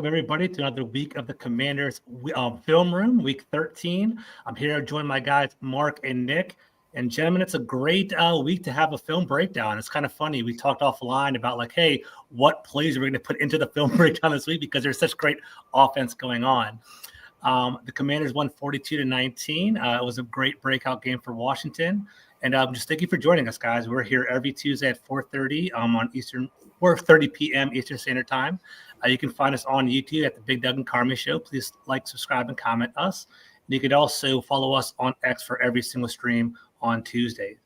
welcome everybody to another week of the Commanders Film Room, week 13. I'm here joined my guys, Mark and Nick. And gentlemen, it's a great week to have a film breakdown. It's kind of funny. We talked offline about like, hey, what plays are we going to put into the film breakdown this week because there's such great offense going on. The Commanders won 42-19. It was a great breakout game for Washington. And just thank you for joining us, guys. We're here every Tuesday at 4:30 on Eastern, 4:30 p.m. Eastern Standard Time. You can find us on YouTube at the Big Doug and Carmi Show. Please like, subscribe, and comment us. And you could also follow us on X for every single stream on Tuesday.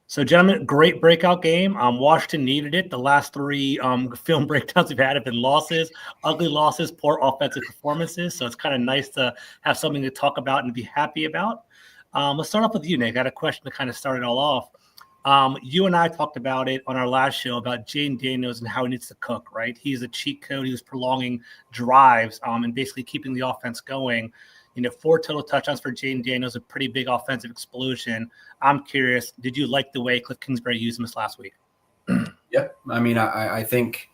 So, gentlemen, great breakout game. Washington needed it. The last three film breakdowns we've had have been losses, ugly losses, poor offensive performances. So it's kind of nice to have something to talk about and be happy about. Let's start off with you, Nick. I got a question to kind of start it all off. You and I talked about it on our last show about Jaden Daniels and how he needs to cook, right? He's a cheat code. He was prolonging drives and basically keeping the offense going. 4 total touchdowns for Jaden Daniels, a pretty big offensive explosion. I'm curious, did you like the way Cliff Kingsbury used him this last week? Yeah, I mean, I think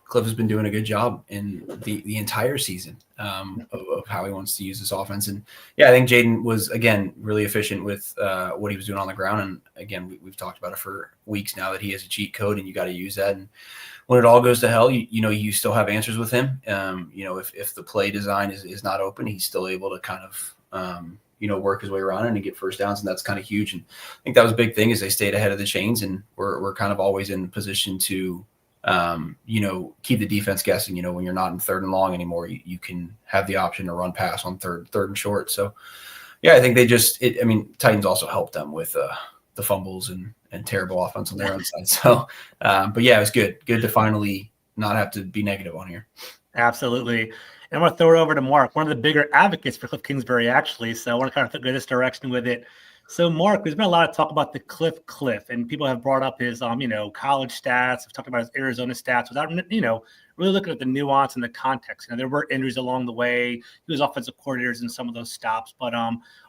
Cliff has been doing a good job in the entire season of how he wants to use this offense. And, yeah, I think Jaden was, again, really efficient with what he was doing on the ground. And, again, we've talked about it for weeks now that he has a cheat code and you got to use that. And when it all goes to hell, you still have answers with him. If the play design is not open, he's still able to kind of work his way around it and get first downs, and that's kind of huge. And I think that was a big thing is they stayed ahead of the chains, and we're kind of always in position to keep the defense guessing. When you're not in third and long anymore, you can have the option to run pass on third and short. So yeah, I think Titans also helped them with the fumbles and terrible offense on their own side. So, but yeah, it was good to finally not have to be negative on here. Absolutely. And I'm going to throw it over to Mark, one of the bigger advocates for Cliff Kingsbury, actually. So I want to kind of go this direction with it. So, Mark, there's been a lot of talk about the Cliff, and people have brought up his, college stats. We've talked about his Arizona stats without, really looking at the nuance and the context. There were injuries along the way. He was offensive coordinators in some of those stops. But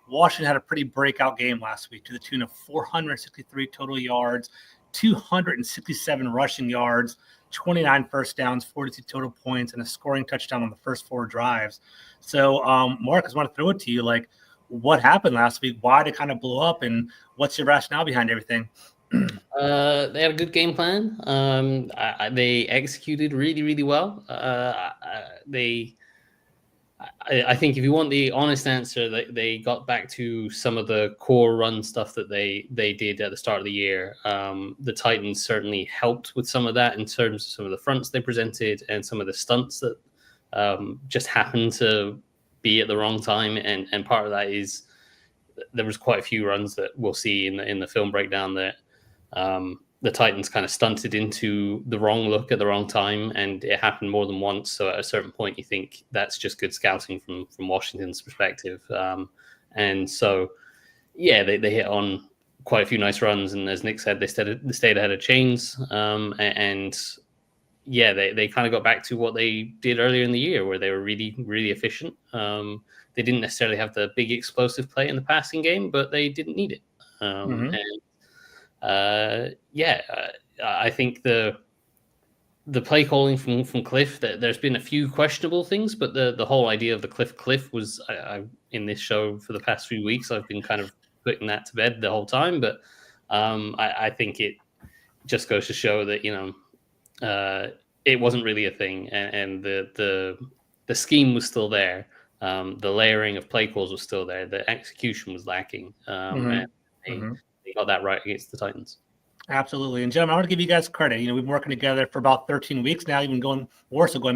Washington had a pretty breakout game last week to the tune of 463 total yards, 267 rushing yards, 29 first downs, 42 total points, and a scoring touchdown on the first 4 drives. So, Mark, I just want to throw it to you. Like, what happened last week? Why did it kind of blow up? And what's your rationale behind everything? They had a good game plan. They executed really, really well. I think if you want the honest answer, they got back to some of the core run stuff that they did at the start of the year. The Titans certainly helped with some of that in terms of some of the fronts they presented and some of the stunts that just happened to be at the wrong time. And part of that is there was quite a few runs that we'll see in the film breakdown that the Titans kind of stunted into the wrong look at the wrong time, and it happened more than once. So at a certain point, you think that's just good scouting from Washington's perspective. And so, yeah, they hit on quite a few nice runs, and as Nick said, they stayed ahead of chains. And yeah, they kind of got back to what they did earlier in the year, where they were really, really efficient. They didn't necessarily have the big explosive play in the passing game, but they didn't need it. I think the play calling from Cliff, that there's been a few questionable things, but the whole idea of the Cliff was in this show for the past few weeks. I've been kind of putting that to bed the whole time, but I think it just goes to show that it wasn't really a thing, and the scheme was still there. The layering of play calls was still there. The execution was lacking, and they got that right against the Titans. Absolutely. And gentlemen, I want to give you guys credit. We've been working together for about 13 weeks now, even going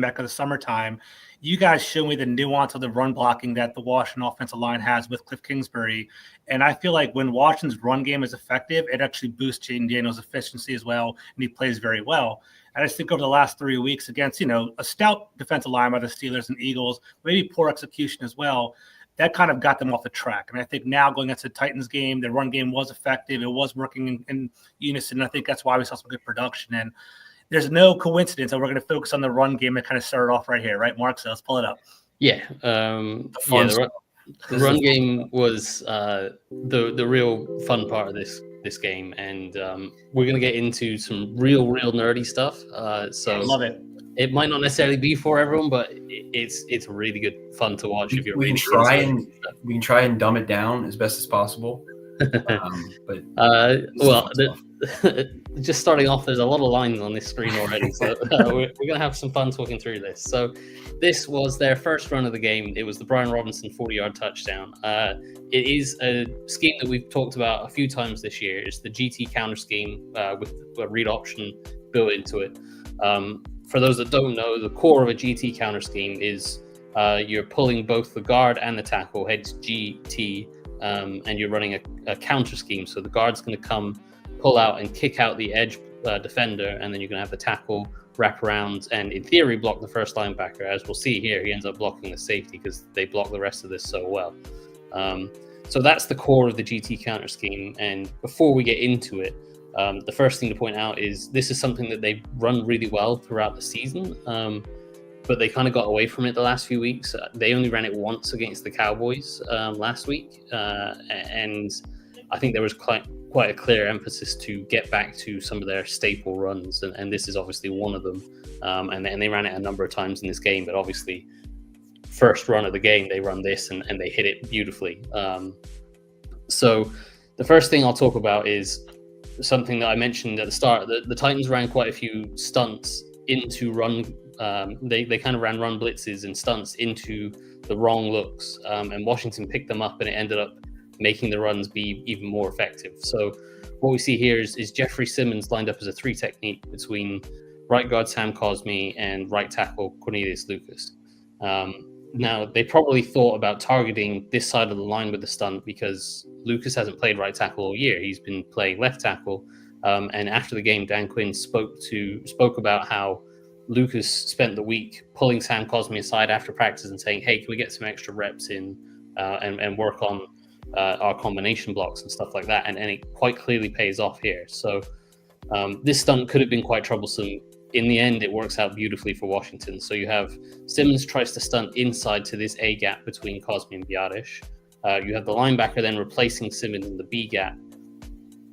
back to the summertime. You guys show me the nuance of the run blocking that the Washington offensive line has with Cliff Kingsbury. And I feel like when Washington's run game is effective, it actually boosts Jaden Daniels' efficiency as well, and he plays very well. I just think over the last 3 weeks against, a stout defensive line by the Steelers and Eagles, maybe poor execution as well, that kind of got them off the track. And I think now going into the Titans game, the run game was effective. It was working in unison. And I think that's why we saw some good production. And there's no coincidence that we're going to focus on the run game that kind of started off right here, right, Mark? So let's pull it up. Yeah. The run game was the real fun part of this game. And we're going to get into some real nerdy stuff. So I love it. It might not necessarily be for everyone, but it's really good fun to watch if you're we can try and dumb it down as best as possible. But well, just starting off, there's a lot of lines on this screen already, so we're gonna have some fun talking through this. So this was their first run of the game. It was the Brian Robinson 40-yard touchdown. It is a scheme that we've talked about a few times this year. It's the GT counter scheme with a read option built into it. For those that don't know, the core of a GT counter scheme is you're pulling both the guard and the tackle, hence GT, and you're running a counter scheme. So the guard's going to come, pull out and kick out the edge defender, and then you're going to have the tackle wrap around and, in theory, block the first linebacker. As we'll see here, he ends up blocking the safety because they block the rest of this so well. So that's the core of the GT counter scheme. And before we get into it, the first thing to point out is this is something that they've run really well throughout the season, but they kind of got away from it the last few weeks. They only ran it once against the Cowboys last week, and I think there was quite a clear emphasis to get back to some of their staple runs, and this is obviously one of them. And they ran it a number of times in this game, but obviously first run of the game, they run this and they hit it beautifully. So the first thing I'll talk about is something that I mentioned at the start. The Titans ran quite a few stunts into run. They kind of ran run blitzes and stunts into the wrong looks, and Washington picked them up, and it ended up making the runs be even more effective. So what we see here is Jeffrey Simmons lined up as a 3 technique between right guard Sam Cosmi and right tackle Cornelius Lucas. Now, they probably thought about targeting this side of the line with the stunt because Lucas hasn't played right tackle all year. He's been playing left tackle. And after the game, Dan Quinn spoke about how Lucas spent the week pulling Sam Cosmi aside after practice and saying, hey, can we get some extra reps in and work on our combination blocks and stuff like that? And it quite clearly pays off here. So this stunt could have been quite troublesome. In the end, it works out beautifully for Washington. So you have Simmons tries to stunt inside to this A gap between Cosmi and Biadish. You have the linebacker then replacing Simmons in the B gap.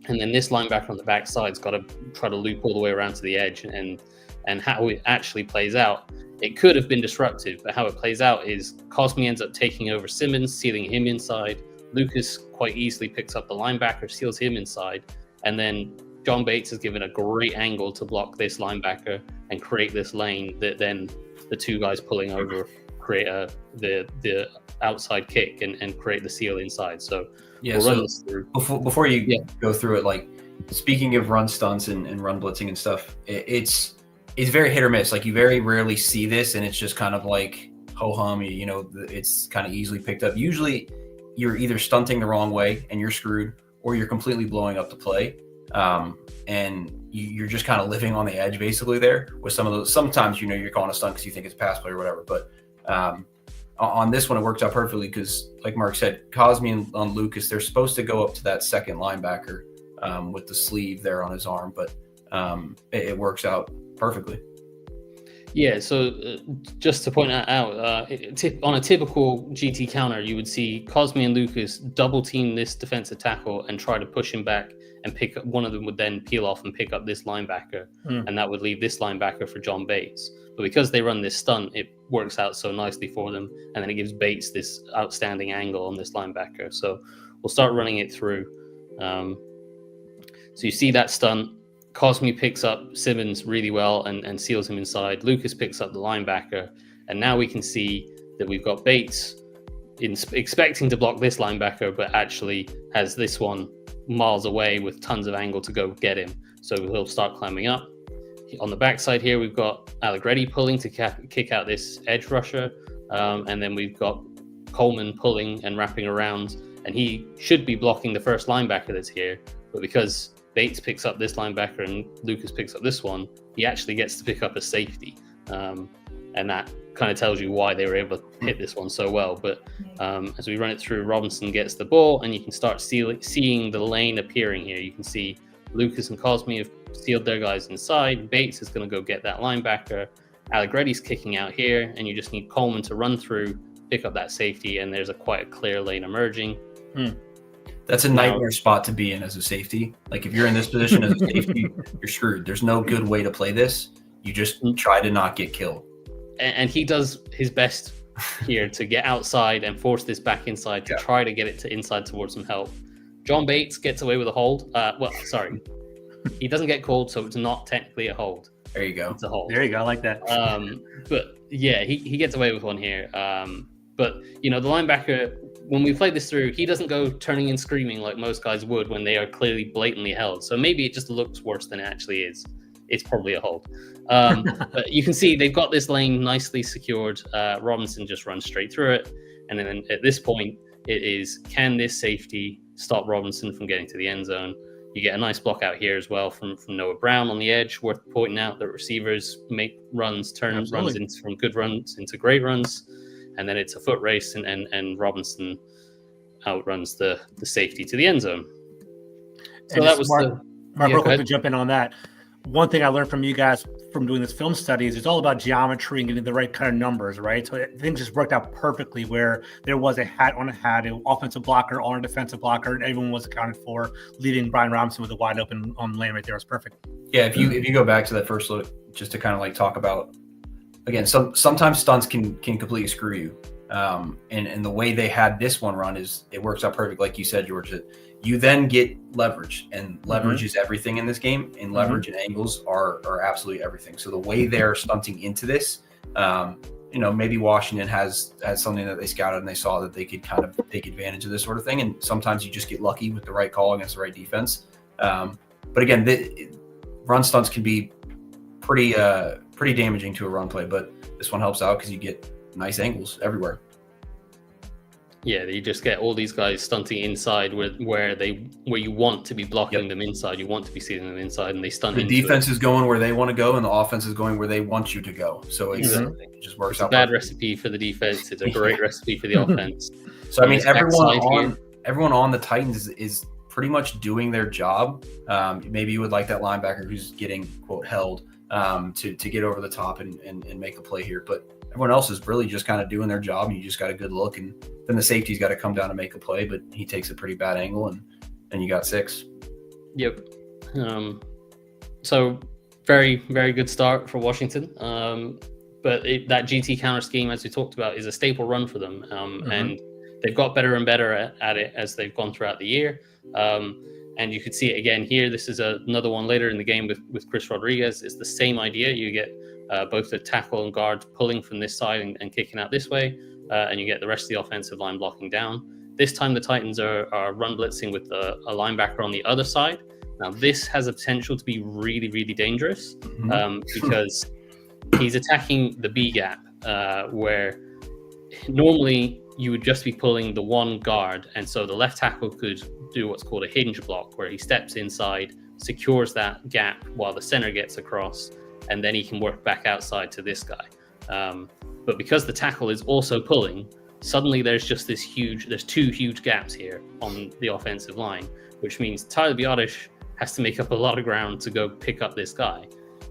And then this linebacker on the backside's got to try to loop all the way around to the edge. And how it actually plays out, it could have been disruptive, but how it plays out is Cosmi ends up taking over Simmons, sealing him inside. Lucas quite easily picks up the linebacker, seals him inside. And then John Bates is given a great angle to block this linebacker and create this lane that then the two guys pulling over create the outside kick and create the seal inside. So yeah, we'll run this through. Before you go through it, like speaking of run stunts and run blitzing and stuff, it's very hit or miss. Like you very rarely see this, and it's just kind of like ho-hum. You know, it's kind of easily picked up. Usually, you're either stunting the wrong way and you're screwed, or you're completely blowing up the play. And you're just kind of living on the edge basically there with some of those. Sometimes, you know, you're calling a stunt because you think it's a pass play or whatever. But on this one, it worked out perfectly because, like Mark said, Cosmi and Lucas, they're supposed to go up to that second linebacker with the sleeve there on his arm. But it works out perfectly. Yeah, so just to point that out, on a typical GT counter, you would see Cosmi and Lucas double team this defensive tackle and try to push him back and pick up. One of them would then peel off and pick up this linebacker, and that would leave this linebacker for John Bates. But because they run this stunt, it works out so nicely for them, and then it gives Bates this outstanding angle on this linebacker. So we'll start running it through. So you see that stunt. Cosmi picks up Simmons really well and seals him inside. Lucas picks up the linebacker. And now we can see that we've got Bates expecting to block this linebacker, but actually has this one miles away with tons of angle to go get him. So he'll start climbing up. On the backside here, we've got Allegretti pulling to kick out this edge rusher. And then we've got Coleman pulling and wrapping around. And he should be blocking the first linebacker that's here. But because Bates picks up this linebacker and Lucas picks up this one, he actually gets to pick up a safety. And that kind of tells you why they were able to hit this one so well. But as we run it through, Robinson gets the ball, and you can start seeing the lane appearing here. You can see Lucas and Cosmi have sealed their guys inside. Bates is going to go get that linebacker. Allegretti's kicking out here, and you just need Coleman to run through, pick up that safety, and there's quite a clear lane emerging. That's a nightmare spot to be in as a safety. Like if you're in this position as a safety, you're screwed. There's no good way to play this. You just try to not get killed. And he does his best here to get outside and force this back inside to try to get it to inside towards some help. John Bates gets away with a hold. He doesn't get called, so it's not technically a hold. There you go. It's a hold. There you go. I like that. But yeah, he gets away with one here. But the linebacker, when we played this through, he doesn't go turning and screaming like most guys would when they are clearly blatantly held. So maybe it just looks worse than it actually is. It's probably a hold. But you can see they've got this lane nicely secured. Robinson just runs straight through it. And then at this point, it is, can this safety stop Robinson from getting to the end zone? You get a nice block out here as well from Noah Brown on the edge. Worth pointing out that receivers make runs, runs from good runs into great runs. And then it's a foot race, and Robinson outruns the safety to the end zone. So that was Mark, real quick to jump in on that. One thing I learned from you guys from doing this film study is it's all about geometry and getting the right kind of numbers, right? So things just worked out perfectly where there was a hat on a hat, an offensive blocker on a defensive blocker, and everyone was accounted for, leaving Brian Robinson with a wide open lane right there. It was perfect. Yeah, if you go back to that first look, just to kind of like talk about, again, sometimes stunts can completely screw you. And the way they had this one run is it works out perfect. Like you said, George, that you then get leverage, and leverage is everything in this game, and leverage and angles are absolutely everything. So the way they're stunting into this, maybe Washington has something that they scouted and they saw that they could kind of take advantage of this sort of thing. And sometimes you just get lucky with the right call against the right defense. But again, run stunts can be pretty damaging to a run play, but this one helps out because you get nice angles everywhere. Yeah, you just get all these guys stunting inside where you want to be blocking them inside. You want to be seeing them inside, and they stunt. The defense is going where they want to go, and the offense is going where they want you to go. So it just works out. Bad recipe for the defense. It's a great recipe for the offense. So I mean, everyone on the Titans is pretty much doing their job. Maybe you would like that linebacker who's getting quote held to get over the top and make a play here, but everyone else is really just kind of doing their job, and you just got a good look, and then the safety's got to come down and make a play, but he takes a pretty bad angle, and you got 6. Yep. So very, very good start for Washington. But that GT counter scheme, as we talked about, is a staple run for them. And they've got better and better at it as they've gone throughout the year. And you could see it again here. This is another one later in the game with Chris Rodriguez. It's the same idea. You get both the tackle and guard pulling from this side and kicking out this way, and you get the rest of the offensive line blocking down. This time the Titans are run blitzing with a linebacker on the other side. Now this has a potential to be really, really dangerous because he's attacking the B gap where normally you would just be pulling the one guard, and so the left tackle could do what's called a hinge block, where he steps inside, secures that gap while the center gets across, and then he can work back outside to this guy. But because the tackle is also pulling, suddenly there's two huge gaps here on the offensive line, which means Tyler Biotish has to make up a lot of ground to go pick up this guy.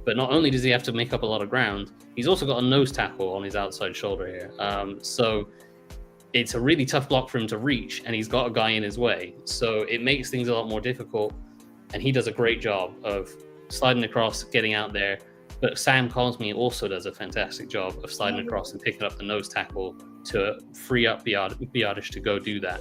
But not only does he have to make up a lot of ground, he's also got a nose tackle on his outside shoulder here. So it's a really tough block for him to reach, and he's got a guy in his way. So it makes things a lot more difficult, and he does a great job of sliding across, getting out there. But Sam Cosme also does a fantastic job of sliding across and picking up the nose tackle to free up Biotish to go do that.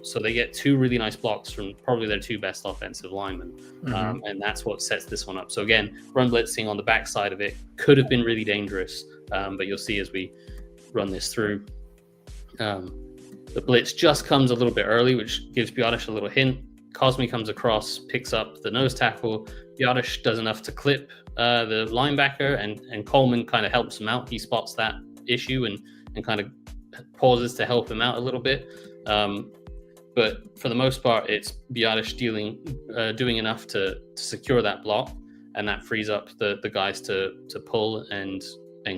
So they get 2 really nice blocks from probably their 2 best offensive linemen. And that's what sets this one up. So again, run blitzing on the backside of it could have been really dangerous, but you'll see as we run this through. The blitz just comes a little bit early, which gives Biotish a little hint. Cosme comes across, picks up the nose tackle. Biotish does enough to clip the linebacker, and Coleman kind of helps him out. He spots that issue and kind of pauses to help him out a little bit. But for the most part, it's Biotish doing enough to secure that block, and that frees up the guys to pull and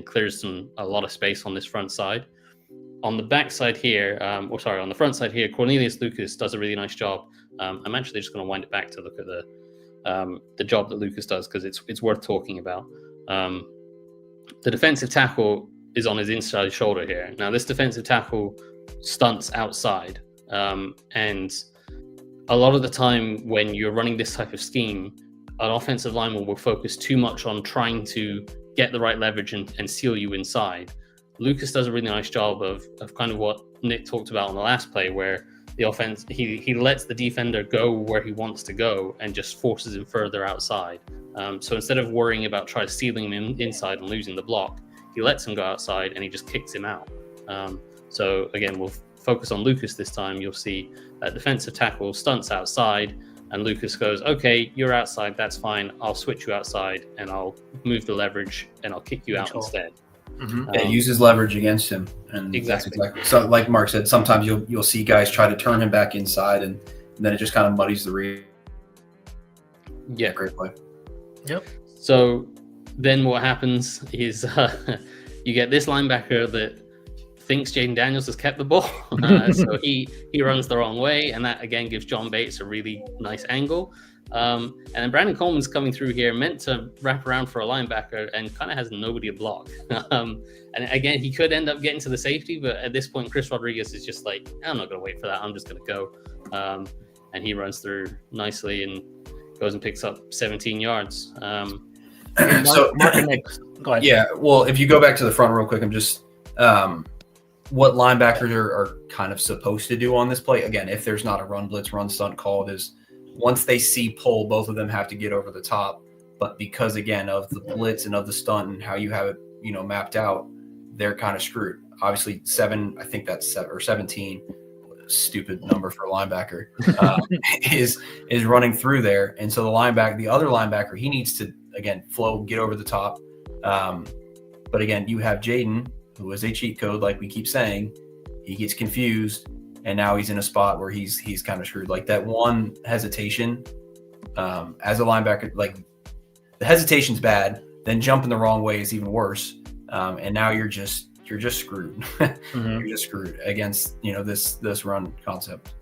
clears a lot of space on this front side. On the back side here, on the front side here, Cornelius Lucas does a really nice job. I'm actually just going to wind it back to look at the job that Lucas does, because it's worth talking about. The defensive tackle is on his inside shoulder here. Now, this defensive tackle stunts outside, and a lot of the time when you're running this type of scheme, an offensive lineman will focus too much on trying to get the right leverage and seal you inside. Lucas does a really nice job of kind of what Nick talked about on the last play, where the offense, he lets the defender go where he wants to go and just forces him further outside. So instead of worrying about trying to sealing him inside and losing the block, he lets him go outside and he just kicks him out. So again, we'll focus on Lucas this time. You'll see defensive tackle stunts outside, and Lucas goes, okay, you're outside, that's fine. I'll switch you outside and I'll move the leverage and I'll kick you out instead. Mm-hmm. Yeah, uses leverage against him, and exactly. So. Like Mark said, sometimes you'll see guys try to turn him back inside, and then it just kind of muddies the read. Yeah, great play. Yep. So then what happens is you get this linebacker that thinks Jaden Daniels has kept the ball, so he runs the wrong way, and that again gives John Bates a really nice angle. And then Brandon Coleman's coming through here, meant to wrap around for a linebacker, and kind of has nobody to block. And again, he could end up getting to the safety, but at this point, Chris Rodriguez is just like, I'm not going to wait for that. I'm just going to go. And he runs through nicely and goes and picks up 17 yards. So, Mark and Nick, go ahead. Yeah, well, if you go back to the front real quick, I'm just what linebackers are kind of supposed to do on this play. Again, if there's not a run blitz, run stunt called, is once they see pull, both of them have to get over the top. But because, again, of the blitz and of the stunt and how you have it, mapped out, they're kind of screwed. Obviously, 17, stupid number for a linebacker, is running through there. And so the other linebacker, he needs to, again, flow, get over the top. But again, you have Jaden, who is a cheat code, like we keep saying. He gets confused, and now he's in a spot where he's kind of screwed. Like that one hesitation, as a linebacker, like the hesitation's bad. Then jumping the wrong way is even worse. And now you're just screwed. Mm-hmm. You're just screwed against this run concept.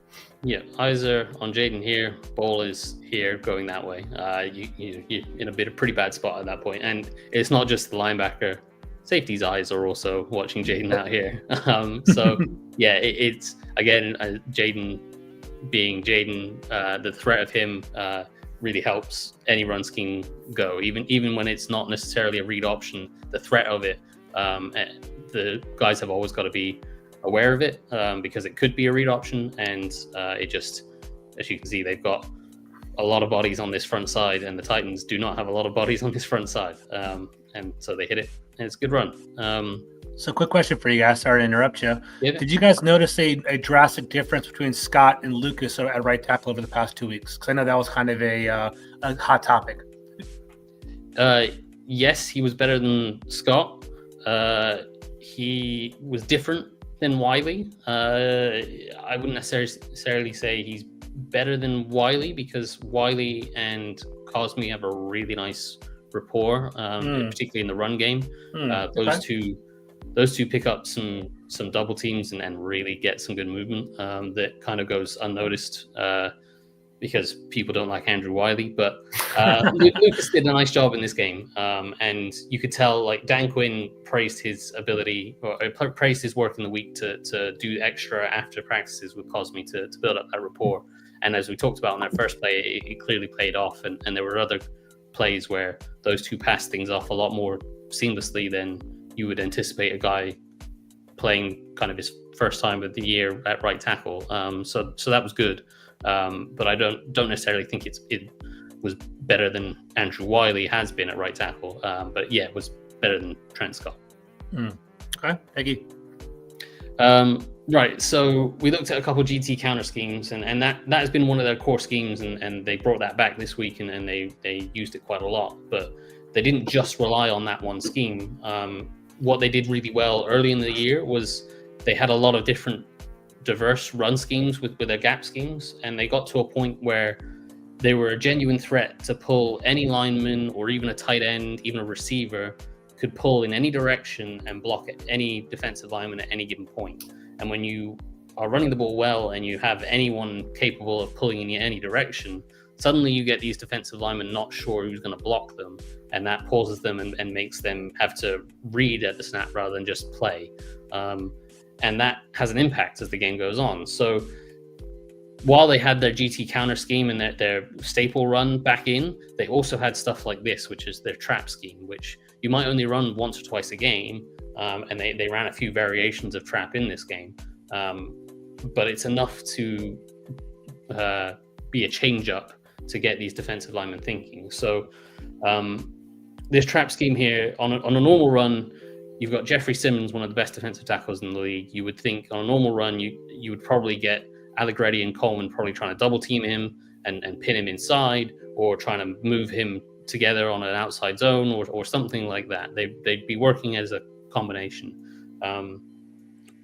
Yeah, eyes are on Jaden here. Ball is here, going that way. You're in a pretty bad spot at that point. And it's not just the linebacker. Safety's eyes are also watching Jaden out here. So yeah, it's again Jaden being Jaden. The threat of him really helps any run scheme go. Even when it's not necessarily a read option, the threat of it, the guys have always got to be aware of it because it could be a read option, and it just, as you can see, they've got a lot of bodies on this front side, and the Titans do not have a lot of bodies on this front side, and so they hit it, and it's a good run. So quick question for you guys. Sorry to interrupt you. Yeah. Did you guys notice a drastic difference between Scott and Lucas at right tackle over the past 2 weeks? Because I know that was kind of a hot topic. Yes, he was better than Scott. He was different than Wiley. I wouldn't necessarily say he's better than Wiley, because Wiley and Cosme have a really nice rapport, particularly in the run game. Those two pick up some double teams and really get some good movement that kind of goes unnoticed because people don't like Andrew Wiley. But Lucas did a nice job in this game, and you could tell, like, Dan Quinn praised his ability, or praised his work in the week to do extra after practices with Cosme to build up that rapport. And as we talked about in that first play, it clearly played off, and there were other plays where those two passed things off a lot more seamlessly than you would anticipate a guy playing kind of his first time of the year at right tackle. So that was good. But I don't necessarily think it was better than Andrew Wiley has been at right tackle. But yeah, it was better than Trent Scott. Okay, thank you. Right, so we looked at a couple GT counter schemes, and that has been one of their core schemes, and they brought that back this week, and they used it quite a lot. But they didn't just rely on that one scheme. What they did really well early in the year was they had a lot of different diverse run schemes with their gap schemes, and they got to a point where they were a genuine threat to pull any lineman or even a tight end, even a receiver could pull in any direction and block any defensive lineman at any given point. And when you are running the ball well and you have anyone capable of pulling in any direction, suddenly you get these defensive linemen not sure who's going to block them, and that pauses them and makes them have to read at the snap rather than just play. And that has an impact as the game goes on. So while they had their GT counter scheme and their staple run back in, they also had stuff like this, which is their trap scheme, which you might only run once or twice a game. And they ran a few variations of trap in this game. But it's enough to be a change up to get these defensive linemen thinking. So this trap scheme here, on a normal run, you've got Jeffrey Simmons, one of the best defensive tackles in the league. You would think on a normal run, you would probably get Allegretti and Coleman probably trying to double team him and pin him inside, or trying to move him together on an outside zone or something like that. They'd be working as a combination.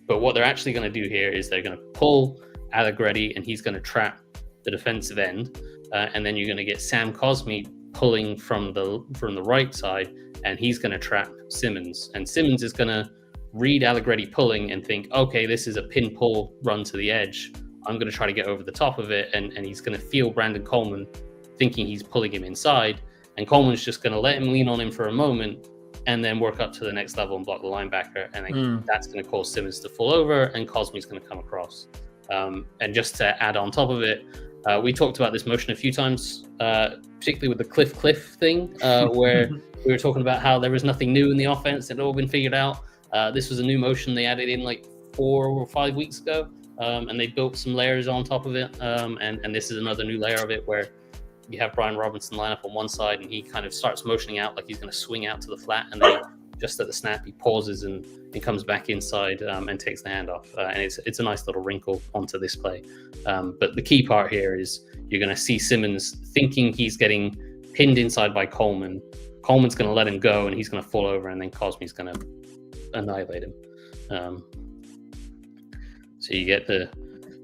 But what they're actually going to do here is they're going to pull Allegretti and he's going to trap the defensive end. And then you're going to get Sam Cosmi pulling from the right side, and he's going to trap Simmons. And Simmons is going to read Allegretti pulling and think, okay, this is a pin pull run to the edge. I'm going to try to get over the top of it. And he's going to feel Brandon Coleman thinking he's pulling him inside. And Coleman's just going to let him lean on him for a moment and then work up to the next level and block the linebacker. And then that's going to cause Simmons to fall over and Cosmi's going to come across. And just to add on top of it, we talked about this motion a few times, particularly with the cliff thing, where we were talking about how there was nothing new in the offense. It had all been figured out. This was a new motion they added in like 4 or 5 weeks ago, and they built some layers on top of it. And this is another new layer of it where you have Brian Robinson line up on one side and he kind of starts motioning out like he's going to swing out to the flat, and then just at the snap he pauses and comes back inside and takes the handoff. And it's a nice little wrinkle onto this play. But the key part here is you're going to see Simmons thinking he's getting pinned inside by Coleman. Coleman's going to let him go and he's going to fall over, and then Cosmi's going to annihilate him. So you get the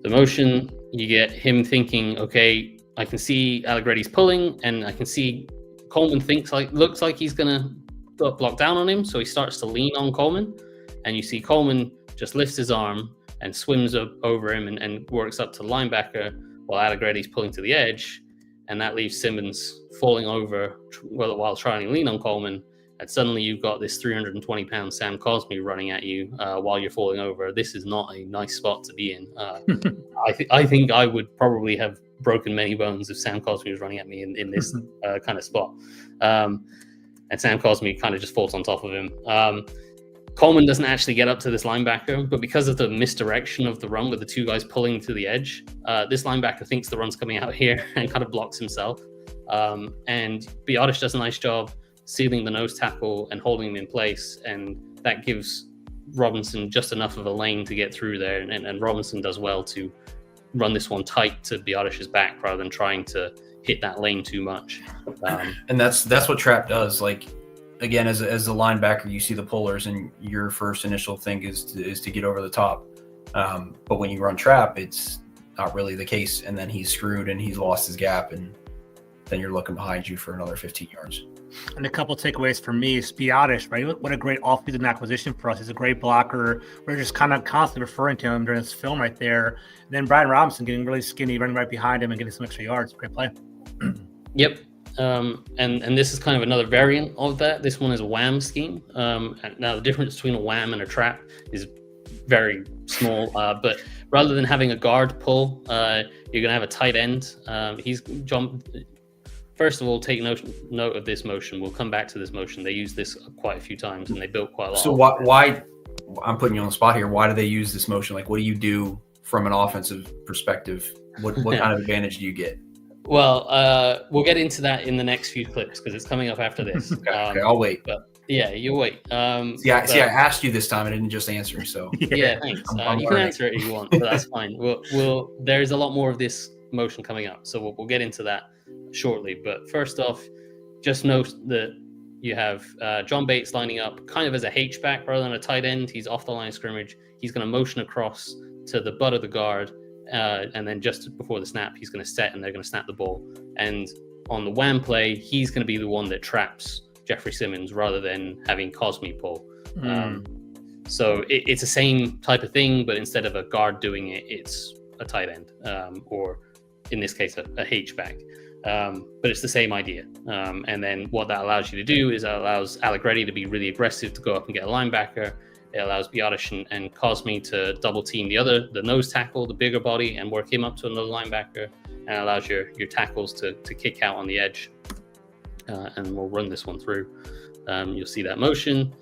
motion, you get him thinking, okay, I can see Allegretti's pulling, and I can see Coleman looks like he's gonna block down on him, so he starts to lean on Coleman, and you see Coleman just lifts his arm and swims up over him and works up to linebacker while Allegretti's pulling to the edge, and that leaves Simmons falling over while trying to lean on Coleman, and suddenly you've got this 320-pound Sam Cosmi running at you while you're falling over. This is not a nice spot to be in. I think I would probably have broken many bones if Sam Cosmi was running at me in this kind of spot. And Sam Cosmi kind of just falls on top of him. Coleman doesn't actually get up to this linebacker, but because of the misdirection of the run with the two guys pulling to the edge, this linebacker thinks the run's coming out here and kind of blocks himself. And Biotish does a nice job sealing the nose tackle and holding him in place, and that gives Robinson just enough of a lane to get through there, and Robinson does well to run this one tight to Biotish's back rather than trying to hit that lane too much. And that's what trap does. Like, again, as a linebacker, you see the pullers and your first initial thing is to get over the top, but when you run trap, it's not really the case, and then he's screwed and he's lost his gap, and then you're looking behind you for another 15 yards. And a couple takeaways for me is Biotish, right? What a great off-season acquisition for us. He's a great blocker. We're just kind of constantly referring to him during this film right there. And then Brian Robinson getting really skinny, running right behind him and getting some extra yards. Great play. Yep. And this is kind of another variant of that. This one is a wham scheme. And now the difference between a wham and a trap is very small. But rather than having a guard pull, you're going to have a tight end. He's jumped. First of all, take note of this motion. We'll come back to this motion. They use this quite a few times, and they built quite a lot. So why? I'm putting you on the spot here. Why do they use this motion? Like, what do you do from an offensive perspective? What kind of advantage do you get? Well, we'll get into that in the next few clips because it's coming up after this. Okay, I'll wait. But yeah, you'll wait. I asked you this time. I didn't just answer. So yeah, thanks. You can answer it if you want, but that's fine. There's a lot more of this motion coming up, so we'll get into that shortly. But first off, just note that you have John Bates lining up kind of as a H-back rather than a tight end. He's off the line of scrimmage. He's going to motion across to the butt of the guard, and then just before the snap, he's going to set, and they're going to snap the ball. And on the wham play, he's going to be the one that traps Jeffrey Simmons rather than having Cosmi pull. So it's the same type of thing, but instead of a guard doing it, it's a tight end, or in this case, a H-back. But it's the same idea. And then what that allows you to do is it allows Allegretti to be really aggressive, to go up and get a linebacker. It allows Biotish and Cosme to double team the nose tackle, the bigger body, and work him up to another linebacker, and allows your tackles to kick out on the edge. And we'll run this one through. You'll see that motion,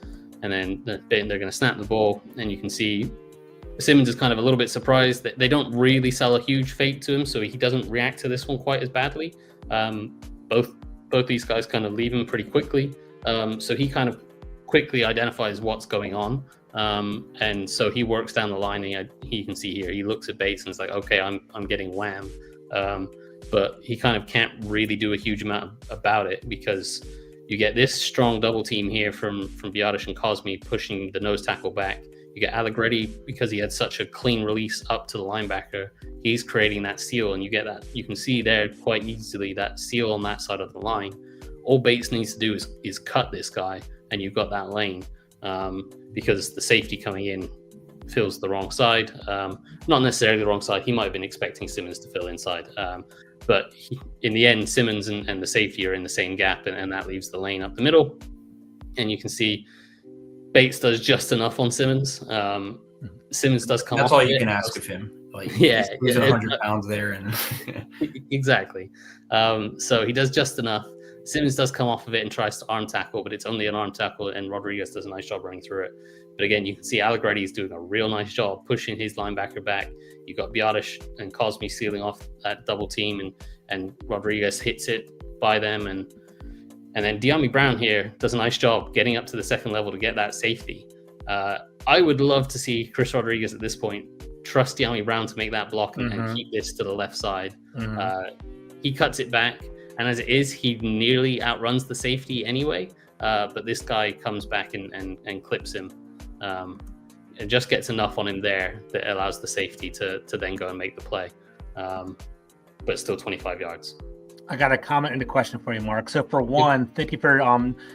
and then they're going to snap the ball, and you can see Simmons is kind of a little bit surprised that they don't really sell a huge fake to him, so he doesn't react to this one quite as badly. Both these guys kind of leave him pretty quickly, so he kind of quickly identifies what's going on, and so he works down the line. And you can see here he looks at Bates and is like, okay, I'm getting wham, but he kind of can't really do a huge amount about it, because you get this strong double team here from Biotish and Cosme pushing the nose tackle back. You get Allegretti, because he had such a clean release up to the linebacker, he's creating that seal, and you get that. You can see there quite easily that seal on that side of the line. All Bates needs to do is cut this guy, and you've got that lane, because the safety coming in fills the wrong side. Not necessarily the wrong side. He might have been expecting Simmons to fill inside. But in the end, Simmons and the safety are in the same gap, and that leaves the lane up the middle. And you can see Bates does just enough on Simmons. Simmons does come That's off all you it. can ask of him. Like, Yeah, he's 100 pounds there, and exactly. So he does just enough. Simmons does come off of it and tries to arm tackle, but it's only an arm tackle, and Rodriguez does a nice job running through it. But again, you can see Allegretti is doing a real nice job pushing his linebacker back. You've got Biotish and Cosme sealing off that double team, and Rodriguez hits it by them, and then Dyami Brown here does a nice job getting up to the second level to get that safety. I would love to see Chris Rodriguez at this point trust Dyami Brown to make that block and keep this to the left side. He cuts it back, and as it is, he nearly outruns the safety anyway. But this guy comes back and clips him. And just gets enough on him there that allows the safety to then go and make the play. But still 25 yards. I got a comment and a question for you, Mark. So for one, thank you for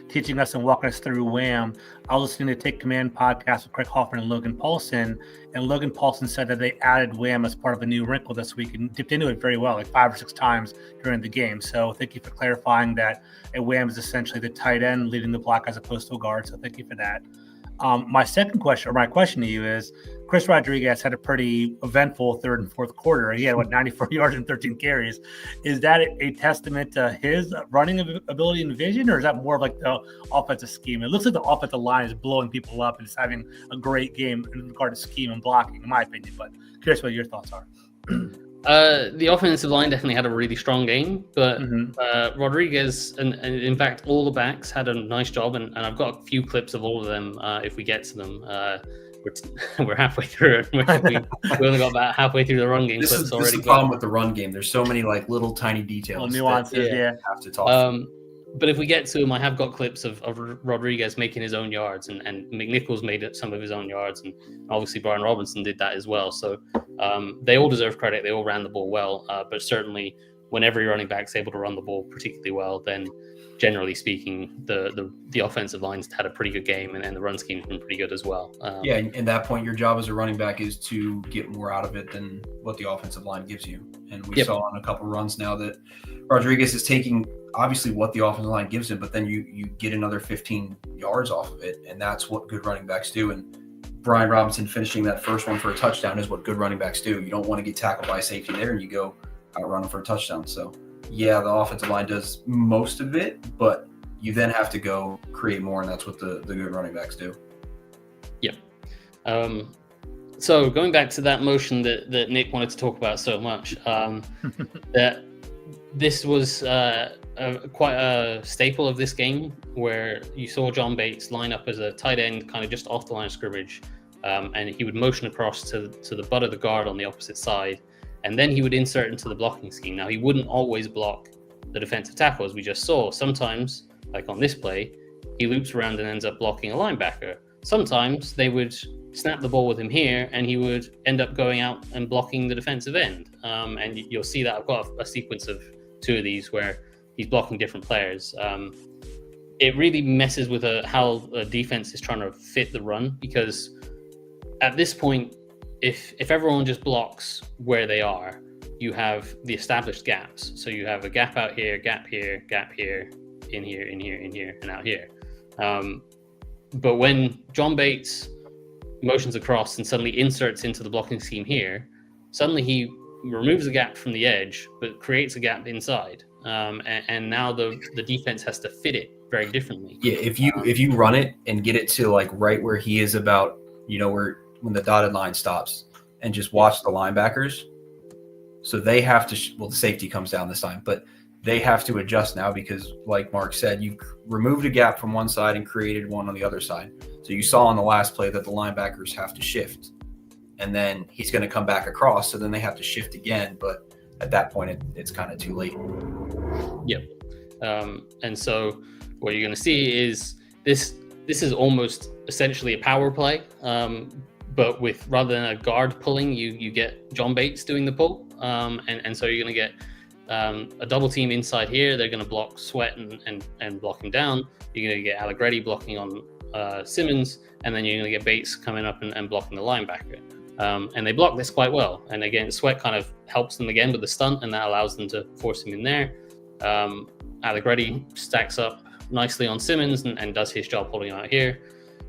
teaching us and walking us through Wham. I was listening to Take Command podcast with Craig Hoffman and Logan Paulson, and Logan Paulson said that they added Wham as part of a new wrinkle this week and dipped into it very well, like 5 or 6 times during the game. So thank you for clarifying that a Wham is essentially the tight end leading the block as opposed to a guard. So thank you for that. My question to you is, Chris Rodriguez had a pretty eventful third and fourth quarter. He had 94 yards and 13 carries. Is that a testament to his running ability and vision, or is that more of like the offensive scheme? It looks like the offensive line is blowing people up and is having a great game in regard to scheme and blocking, in my opinion. But curious what your thoughts are. The offensive line definitely had a really strong game, but Rodriguez and in fact all the backs had a nice job, and I've got a few clips of all of them if we get to them. We're halfway through it. We only got about halfway through the run game. This is the problem with the run game. There's so many like little tiny details, nuances. Have to talk. But if we get to him, I have got clips of Rodriguez making his own yards, and McNichols made some of his own yards, and obviously Brian Robinson did that as well. So they all deserve credit. They all ran the ball well, but certainly when every running back's able to run the ball particularly well, then generally speaking, the offensive line's had a pretty good game, and the run scheme's been pretty good as well. At that point, your job as a running back is to get more out of it than what the offensive line gives you. And we saw on a couple runs now that Rodriguez is taking obviously what the offensive line gives him, but then you get another 15 yards off of it, and that's what good running backs do. And Brian Robinson finishing that first one for a touchdown is what good running backs do. You don't want to get tackled by a safety there, and you go outrun him for a touchdown. So yeah, the offensive line does most of it, but you then have to go create more, and that's what the good running backs do. Yeah. So going back to that motion that Nick wanted to talk about so much, that this was quite a staple of this game, where you saw John Bates line up as a tight end kind of just off the line of scrimmage, and he would motion across to the butt of the guard on the opposite side, and then he would insert into the blocking scheme. Now, he wouldn't always block the defensive tackle, as we just saw. Sometimes, like on this play, he loops around and ends up blocking a linebacker. Sometimes they would snap the ball with him here, and he would end up going out and blocking the defensive end. And you'll see that I've got a sequence of 2 of these where he's blocking different players. It really messes with how a defense is trying to fit the run, because at this point, if everyone just blocks where they are, you have the established gaps. So you have a gap out here, gap here, in here, and out here. But when John Bates motions across and suddenly inserts into the blocking scheme here, suddenly he removes a gap from the edge, but creates a gap inside. And now the defense has to fit it very differently. Yeah, if you run it and get it to like right where he is about, where when the dotted line stops, and just watch the linebackers. So they have to, the safety comes down this time, but they have to adjust now because, like Mark said, you removed a gap from one side and created one on the other side. So you saw on the last play that the linebackers have to shift, and then he's going to come back across. So then they have to shift again, but at that point, it's kind of too late. Yep. And so what you're going to see is this is almost essentially a power play, but with rather than a guard pulling, you get John Bates doing the pull, and so you're going to get a double team inside here. They're going to block Sweat and block him down. You're going to get Allegretti blocking on Simmons, and then you're going to get Bates coming up and blocking the linebacker. And they block this quite well. And again, Sweat kind of helps them again with the stunt, and that allows them to force him in there. Allegretti stacks up nicely on Simmons and does his job holding out here.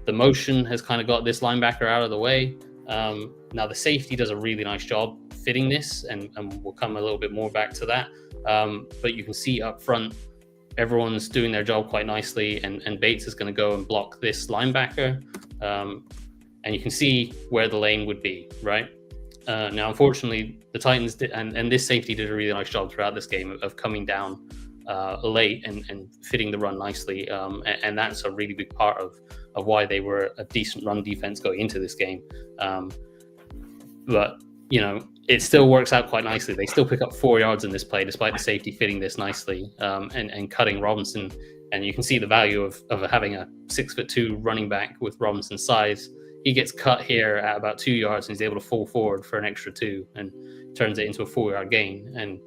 The motion has kind of got this linebacker out of the way. Now the safety does a really nice job fitting this, and we'll come a little bit more back to that. But you can see up front, everyone's doing their job quite nicely, and Bates is going to go and block this linebacker. And you can see where the lane would be, right? Now, unfortunately, the Titans did, and this safety did a really nice job throughout this game of coming down late and fitting the run nicely. And that's a really big part of why they were a decent run defense going into this game. But, it still works out quite nicely. They still pick up 4 yards in this play, despite the safety fitting this nicely and cutting Robinson. And you can see the value of having a 6'2" running back with Robinson's size. He gets cut here at about 2 yards and he's able to fall forward for an extra 2 and turns it into a 4-yard gain.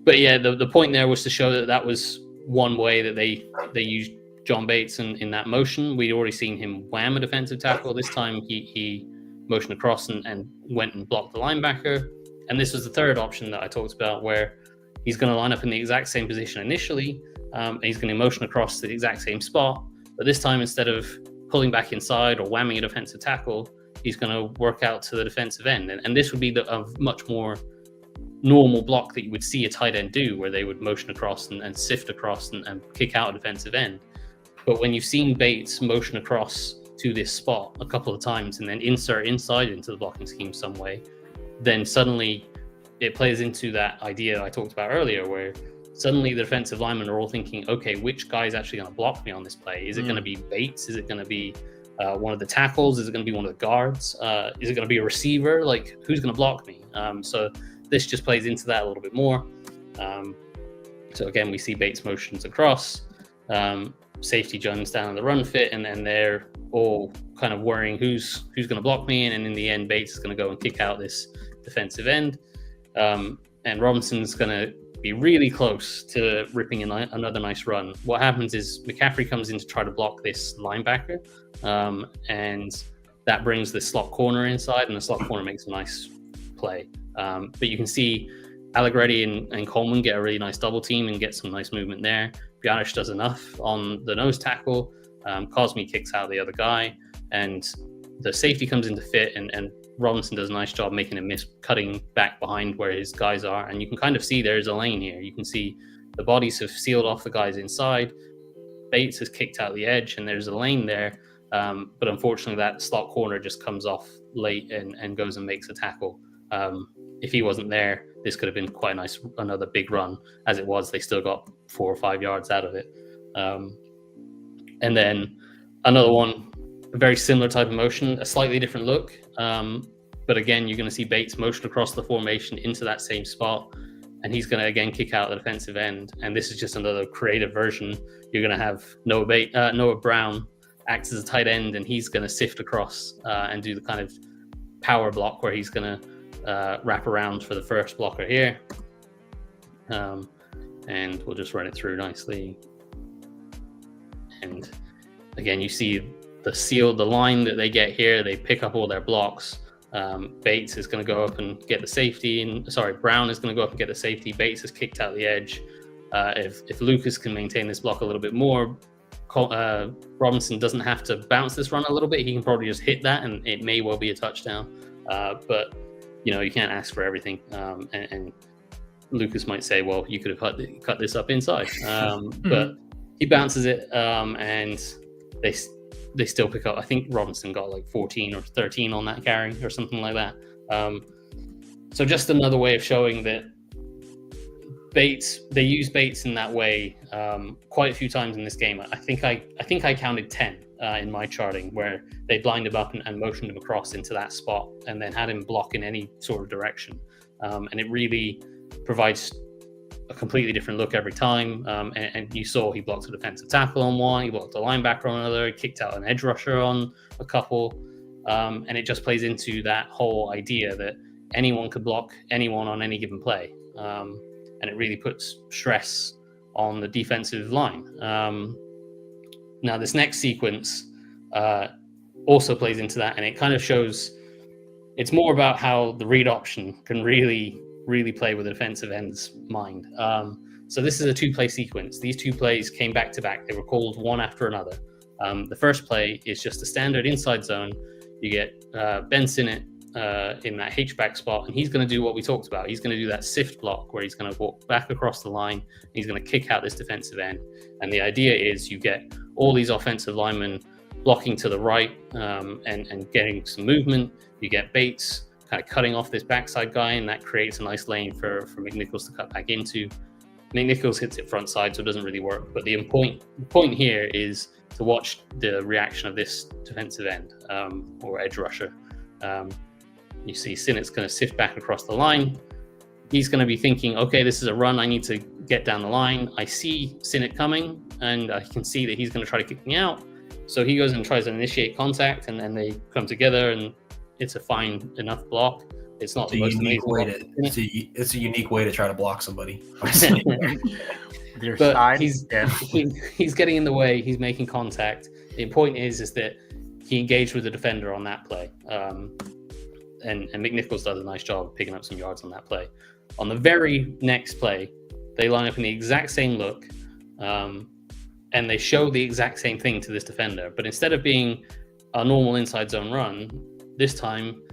But yeah, the point there was to show that was one way that they used John Bates in that motion. We'd already seen him wham a defensive tackle. This time he motioned across and went and blocked the linebacker. And this was the third option that I talked about, where he's going to line up in the exact same position initially, and he's going to motion across to the exact same spot. But this time, instead of pulling back inside or whamming a defensive tackle, he's going to work out to the defensive end. And this would be a much more normal block that you would see a tight end do, where they would motion across and sift across and kick out a defensive end. But when you've seen Bates motion across to this spot a couple of times and then insert inside into the blocking scheme some way, then suddenly it plays into that idea I talked about earlier, where suddenly the defensive linemen are all thinking, okay, which guy is actually going to block me on this play? Is it going to be Bates? Is it going to be one of the tackles? Is it going to be one of the guards? Is it going to be a receiver? Like, who's going to block me? So this just plays into that a little bit more. So again, we see Bates motions across. Safety Jones down on the run fit, and then they're all kind of worrying who's going to block me. And in the end, Bates is going to go and kick out this defensive end. And Robinson's going to be really close to ripping in another nice run. What happens is McCaffrey comes in to try to block this linebacker, and that brings the slot corner inside, and the slot corner makes a nice play. But you can see Allegretti and Coleman get a really nice double team and get some nice movement there. Bjanish does enough on the nose tackle. Cosme kicks out the other guy, and the safety comes into fit, and Robinson does a nice job making a miss, cutting back behind where his guys are. And you can kind of see there's a lane here. You can see the bodies have sealed off the guys inside. Bates has kicked out the edge, and there's a lane there. But unfortunately, that slot corner just comes off late and goes and makes a tackle. If he wasn't there, this could have been quite nice, another big run. As it was, they still got 4 or 5 yards out of it. And then another one, a very similar type of motion, a slightly different look. But again, you're going to see Bates motion across the formation into that same spot, and he's going to again kick out the defensive end. And this is just another creative version. You're going to have Noah Brown acts as a tight end, and he's going to sift across and do the kind of power block where he's going to wrap around for the first blocker here. And we'll just run it through nicely. And again, you see the line that they get here. They pick up all their blocks. Bates is going to go up and get the safety. Brown is going to go up and get the safety. Bates has kicked out the edge. If Lucas can maintain this block a little bit more, Robinson doesn't have to bounce this run a little bit. He can probably just hit that, and it may well be a touchdown. But you can't ask for everything. And Lucas might say, well, you could have cut this up inside. But he bounces it, and they still pick up. I think Robinson got like 14 or 13 on that carry or something like that. So just another way of showing that they use baits in that way quite a few times in this game. I think I counted 10 in my charting where they lined him up and motioned him across into that spot and then had him block in any sort of direction. And it really provides a completely different look every time. And you saw he blocked a defensive tackle on one, he blocked a linebacker on another, he kicked out an edge rusher on a couple. And it just plays into that whole idea that anyone could block anyone on any given play. And it really puts stress on the defensive line. Now, this next sequence also plays into that, and it kind of shows it's more about how the read option can really play with the defensive end's mind. So this is a 2-play sequence. These 2 plays came back to back. They were called one after another. The first play is just a standard inside zone. You get Ben Sinnott in that H-back spot, and he's going to do what we talked about. He's going to do that sift block where he's going to walk back across the line, and he's going to kick out this defensive end. And the idea is you get all these offensive linemen blocking to the right and getting some movement. You get Bates kind of cutting off this backside guy, and that creates a nice lane for McNichols to cut back into. McNichols hits it front side, so it doesn't really work. But the point here is to watch the reaction of this defensive end or edge rusher. You see Sinnott's going to sift back across the line. He's going to be thinking, okay, this is a run. I need to get down the line. I see Sinnott coming, and I can see that he's going to try to kick me out. So he goes and tries to initiate contact, and then they come together, and it's a fine enough block. It's not the most amazing block. It's a unique way to try to block somebody. But he's getting in the way. He's making contact. The point is that he engaged with the defender on that play. And McNichols does a nice job of picking up some yards on that play. On the very next play, they line up in the exact same look, and they show the exact same thing to this defender. But instead of being a normal inside zone run, this time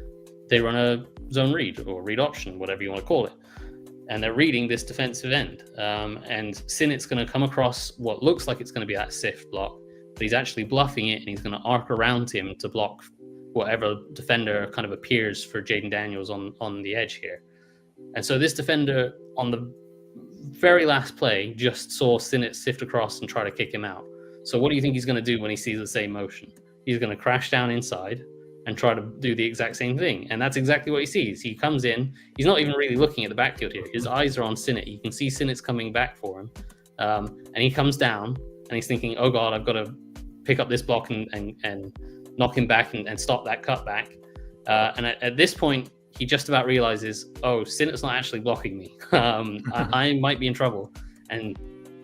they run a zone read or read option, whatever you want to call it. And they're reading this defensive end. And Sinnott's going to come across what looks like it's going to be that sift block, but he's actually bluffing it, and he's going to arc around him to block whatever defender kind of appears for Jaden Daniels on the edge here. And so this defender on the very last play just saw Sinnott sift across and try to kick him out. So what do you think he's going to do when he sees the same motion? He's going to crash down inside and try to do the exact same thing. And that's exactly what he sees. He comes in. He's not even really looking at the backfield here. His eyes are on Sinnott. You can see Sinnott's coming back for him. And he comes down, and he's thinking, oh, God, I've got to pick up this block and knock him back and stop that cutback. And at this point, he just about realizes, oh, Sinnott's not actually blocking me. I might be in trouble. And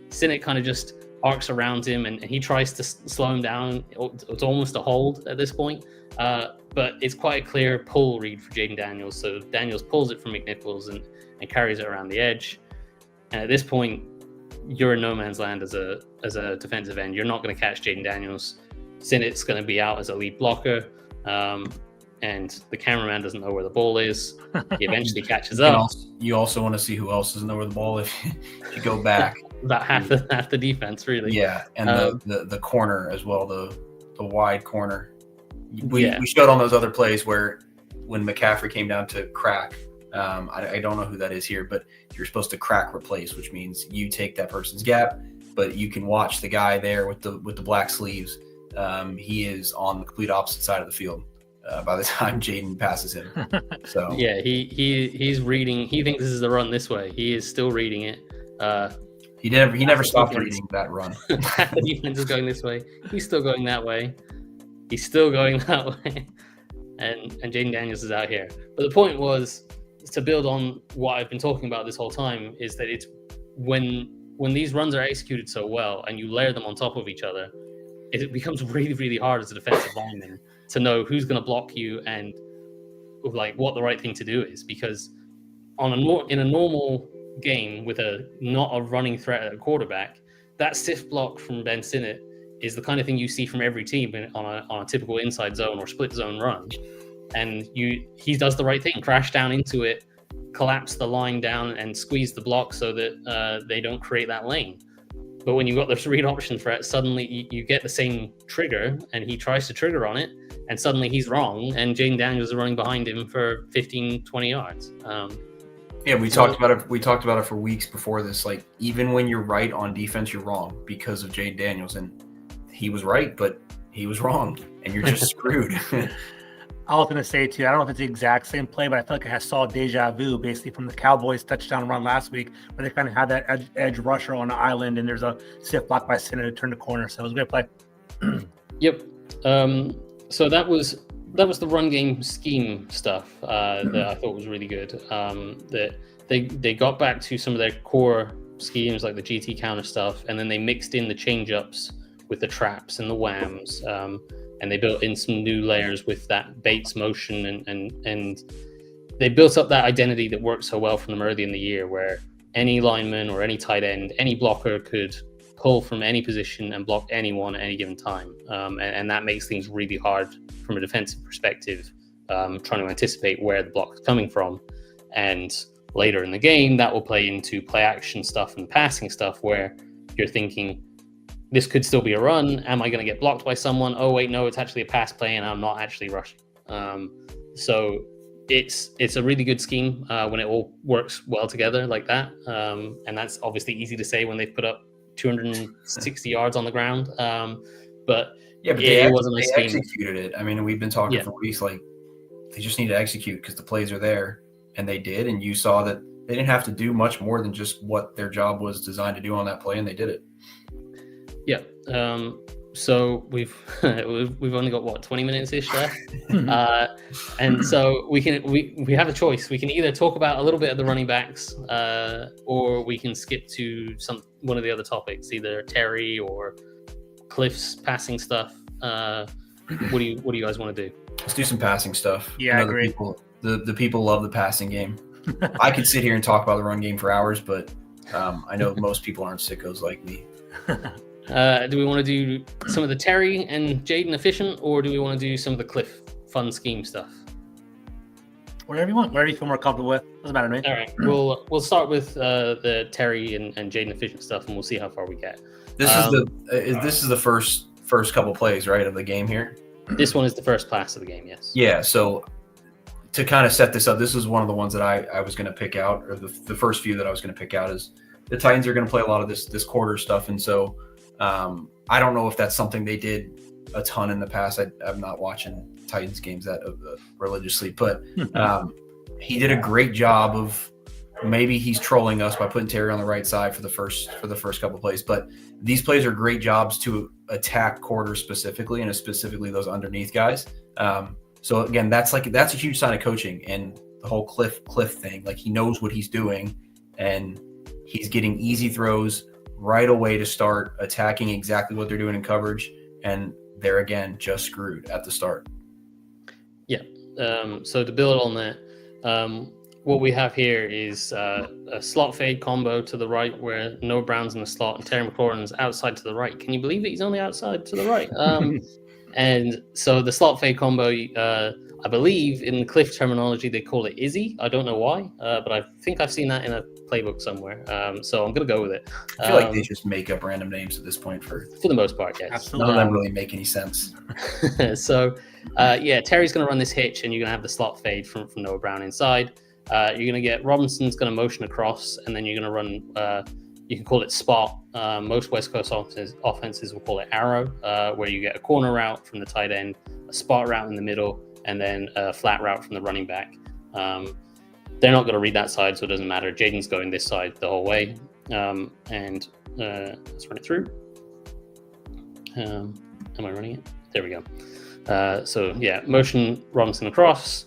Sinnott kind of just arcs around him, and he tries to slow him down. It's almost a hold at this point. But it's quite a clear pull read for Jaden Daniels. So Daniels pulls it from McNichols and carries it around the edge. And at this point, you're in no man's land as a defensive end. You're not going to catch Jaden Daniels. Sinnott's going to be out as a lead blocker. And the cameraman doesn't know where the ball is. He eventually catches up. You also want to see who else doesn't know where the ball is. If you go back. About half the defense, really. Yeah, and the corner as well, the wide corner. We showed on those other plays where when McCaffrey came down to crack, I don't know who that is here, but you're supposed to crack replace, which means you take that person's gap, but you can watch the guy there with the black sleeves. He is on the complete opposite side of the field by the time Jaden passes him. So yeah, he's reading. He thinks this is the run this way. He is still reading it. He never stopped reading that run. The defense is going this way. He's still going that way. He's still going that way. And Jaden Daniels is out here. But the point was to build on what I've been talking about this whole time is that it's when these runs are executed so well and you layer them on top of each other, it becomes really, really hard as a defensive lineman to know who's going to block you and like what the right thing to do is, because in a normal game with not a running threat at a quarterback, that sift block from Ben Sinnott is the kind of thing you see from every team on a typical inside zone or split zone run. And he does the right thing, crash down into it, collapse the line down, and squeeze the block so that they don't create that lane. But when you've got this read option threat, suddenly you get the same trigger, and he tries to trigger on it, and suddenly he's wrong, and Jaden Daniels is running behind him for 15, 20 yards. We talked about it. We talked about it for weeks before this. Like, even when you're right on defense, you're wrong because of Jaden Daniels, and he was right, but he was wrong, and you're just screwed. I was going to say, too, I don't know if it's the exact same play, but I feel like I saw deja vu basically from the Cowboys touchdown run last week, where they kind of had that edge rusher on the island, and there's a stiff block by Sinner to turn the corner. So it was a great play. Yep. So that was the run game scheme stuff that I thought was really good. That they got back to some of their core schemes, like the GT counter stuff, and then they mixed in the change ups with the traps and the whams. And they built in some new layers with that Bates motion, and they built up that identity that worked so well from them early in the year, where any lineman or any tight end, any blocker could pull from any position and block anyone at any given time. And that makes things really hard from a defensive perspective, trying to anticipate where the block is coming from. And later in the game, that will play into play action stuff and passing stuff, where you're thinking, this could still be a run. Am I going to get blocked by someone? Oh, wait, no, it's actually a pass play and I'm not actually rushing. So it's a really good scheme when it all works well together like that. And that's obviously easy to say when they put up 260 yards on the ground. But they wasn't a scheme. Executed it. I mean, we've been talking for weeks, like, they just need to execute because the plays are there, and they did. And you saw that they didn't have to do much more than just what their job was designed to do on that play, and they did it. Yeah. So we've only got 20 minutes ish left, and so we have a choice. We can either talk about a little bit of the running backs, or we can skip to one of the other topics, either Terry or Cliff's passing stuff. What do you guys want to do? Let's do some passing stuff. Yeah, I agree. The people love the passing game. I could sit here and talk about the run game for hours, but I know most people aren't sickos like me. Do we want to do some of the Terry and Jaden efficient, or do we want to do some of the Cliff fun scheme stuff? Whatever you want, whatever you feel more comfortable with. Doesn't matter to me. All right, we'll start with the Terry and Jaden efficient stuff, and we'll see how far we get. This is the first couple plays, right, of the game here. This one is the first pass of the game, yes. Yeah. So to kind of set this up, this is one of the ones that I was going to pick out, or the first few that I was going to pick out is the Titans are going to play a lot of this quarter stuff, and so. I don't know if that's something they did a ton in the past. I'm not watching Titans games that religiously, but he did a great job of, maybe he's trolling us by putting Terry on the right side for the first couple plays. But these plays are great jobs to attack quarter specifically, and specifically those underneath guys. So again, that's a huge sign of coaching, and the whole Cliff thing. Like, he knows what he's doing, and he's getting easy throws right away to start attacking exactly what they're doing in coverage, and they're again just screwed at the start. Yeah. So to build on that, what we have here is a slot fade combo to the right, where Noah Brown's in the slot and Terry McLaurin's outside to the right. Can you believe it? He's only outside to the right. And so the slot fade combo, I believe in the Cliff terminology, they call it Izzy. I don't know why, but I think I've seen that in a playbook somewhere. So I'm going to go with it. I feel like they just make up random names at this point for the most part, yes. Absolutely. None of them really make any sense. So, Terry's going to run this hitch, and you're going to have the slot fade from Noah Brown inside. You're going to get Robinson's going to motion across, and then you're going to run, you can call it spot. Most West Coast offenses will call it arrow, where you get a corner route from the tight end, a spot route in the middle, and then a flat route from the running back. They're not going to read that side, so it doesn't matter. Jaden's going this side the whole way. And let's run it through. Am I running it? There we go. Motion Robinson across.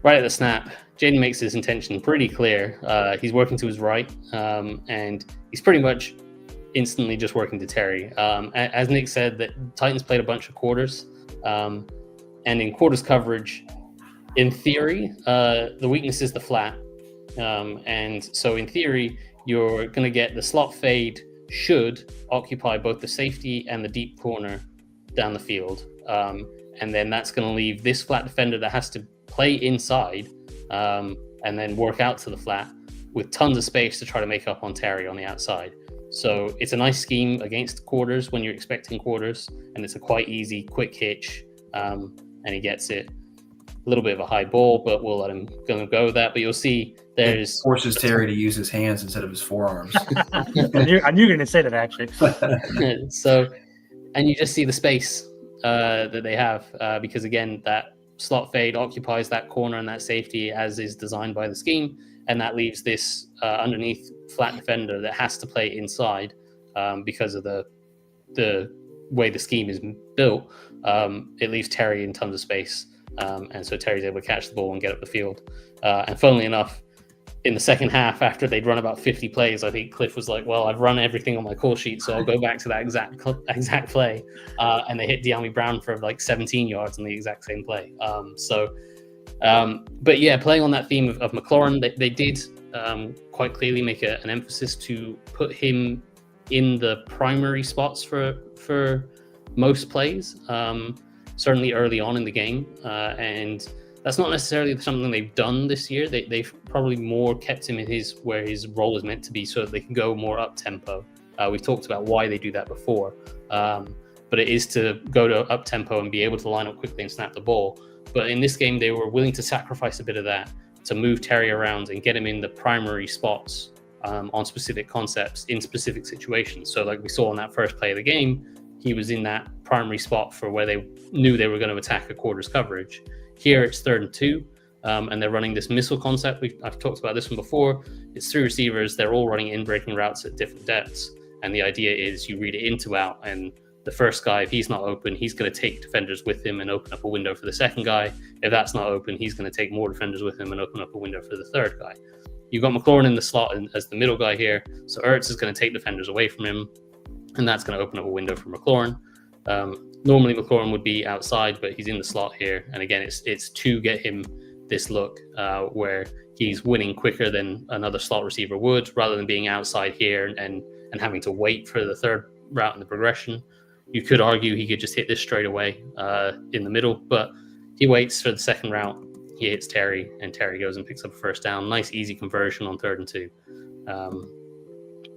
Right at the snap, Jaden makes his intention pretty clear. He's working to his right, and he's pretty much instantly just working to Terry. As Nick said, that Titans played a bunch of quarters, and in quarters coverage, in theory, the weakness is the flat. And so in theory, you're going to get the slot fade should occupy both the safety and the deep corner down the field. And then that's going to leave this flat defender that has to play inside and then work out to the flat with tons of space to try to make up on Terry on the outside. So it's a nice scheme against quarters when you're expecting quarters, and it's a quite easy, quick hitch, and he gets it. A little bit of a high ball, but we'll let him go with that. But you'll see there's... It forces Terry to use his hands instead of his forearms. I knew you were going to say that, actually. So, and you just see the space that they have, because again, that slot fade occupies that corner and that safety as is designed by the scheme, and that leaves this underneath flat defender that has to play inside because of the way the scheme is built. It leaves Terry in tons of space, and so Terry's able to catch the ball and get up the field. And funnily enough, in the second half, after they'd run about 50 plays, I think Cliff was like, well, I've run everything on my call sheet, so I'll go back to that exact play. And they hit De'Ami Brown for like 17 yards on the exact same play. But yeah, playing on that theme of McLaurin, they did quite clearly make an emphasis to put him in the primary spots for most plays, certainly early on in the game. And that's not necessarily something they've done this year. They've probably more kept him in where his role is meant to be, so that they can go more up tempo. We've talked about why they do that before, but it is to go to up tempo and be able to line up quickly and snap the ball. But in this game, they were willing to sacrifice a bit of that to move Terry around and get him in the primary spots on specific concepts in specific situations. So like we saw on that first play of the game, he was in that primary spot for where they knew they were going to attack a quarters coverage. Here it's 3rd and 2, and they're running this missile concept. I've talked about this one before. It's 3 receivers. They're all running in-breaking routes at different depths. And the idea is you read it in to out, and the first guy, if he's not open, he's going to take defenders with him and open up a window for the second guy. If that's not open, he's going to take more defenders with him and open up a window for the third guy. You've got McLaurin in the slot as the middle guy here, so Ertz is going to take defenders away from him, and that's going to open up a window for McLaurin. Normally McLaurin would be outside, but he's in the slot here. And again, it's to get him this look where he's winning quicker than another slot receiver would, rather than being outside here and having to wait for the third route in the progression. You could argue he could just hit this straight away in the middle, but he waits for the second route. He hits Terry, and Terry goes and picks up a first down. Nice, easy conversion on 3rd and 2.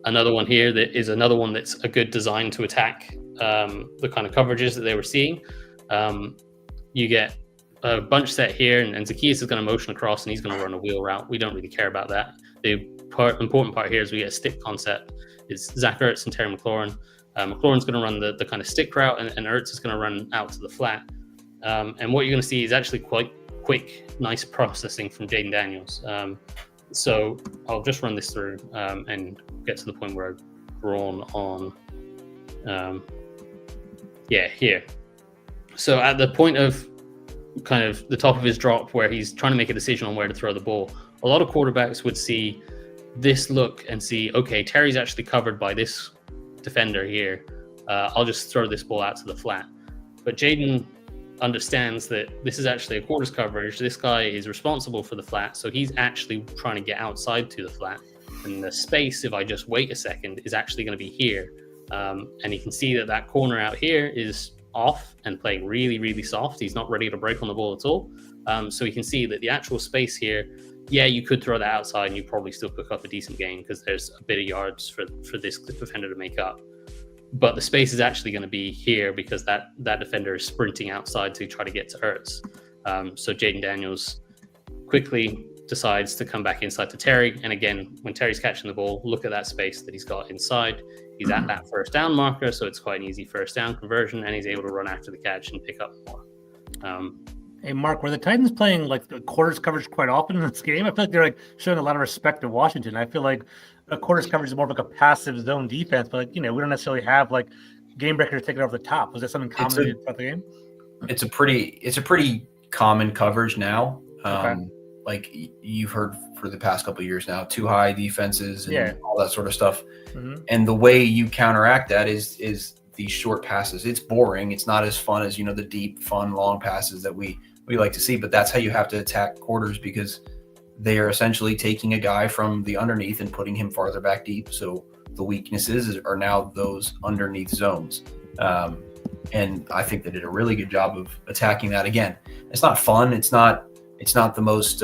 Another one here that is another one that's a good design to attack the kind of coverages that they were seeing. You get a bunch set here, and Zacchaeus is going to motion across, and he's going to run a wheel route. We don't really care about that. The important part here is we get a stick concept. It's Zach Ertz and Terry McLaurin. McLaurin's going to run the kind of stick route, and Ertz is going to run out to the flat. And what you're going to see is actually quite quick, nice processing from Jaden Daniels. So I'll just run this through and get to the point where I've drawn on. Here. So at the point of kind of the top of his drop where he's trying to make a decision on where to throw the ball, a lot of quarterbacks would see this look and see, okay, Terry's actually covered by this defender here. I'll just throw this ball out to the flat. But Jaden understands that this is actually a quarters coverage. This guy is responsible for the flat, so he's actually trying to get outside to the flat. And the space, if I just wait a second, is actually going to be here. And you can see that corner out here is off and playing really, really soft. He's not ready to break on the ball at all. So you can see that the actual space here, yeah, you could throw that outside and you probably still pick up a decent gain because there's a bit of yards for this defender to make up. But the space is actually going to be here because that defender is sprinting outside to try to get to Ertz. So Jaden Daniels quickly decides to come back inside to Terry. And again, when Terry's catching the ball, look at that space that he's got inside. He's at that first down marker, so it's quite an easy first down conversion, and he's able to run after the catch and pick up more. Hey, Mark, were the Titans playing like the quarters coverage quite often in this game? I feel like they're like showing a lot of respect to Washington. I feel like a quarters coverage is more of like a passive zone defense, but like, we don't necessarily have like game breakers taking over the top. Was that something common throughout the game? It's a pretty common coverage now. Okay. Like you've heard for the past couple of years now, too high defenses and all that sort of stuff. Mm-hmm. And the way you counteract that is these short passes. It's boring. It's not as fun as, the deep, fun, long passes that we like to see, but that's how you have to attack quarters because they are essentially taking a guy from the underneath and putting him farther back deep. So the weaknesses are now those underneath zones. And I think they did a really good job of attacking that. Again, it's not fun. It's not the most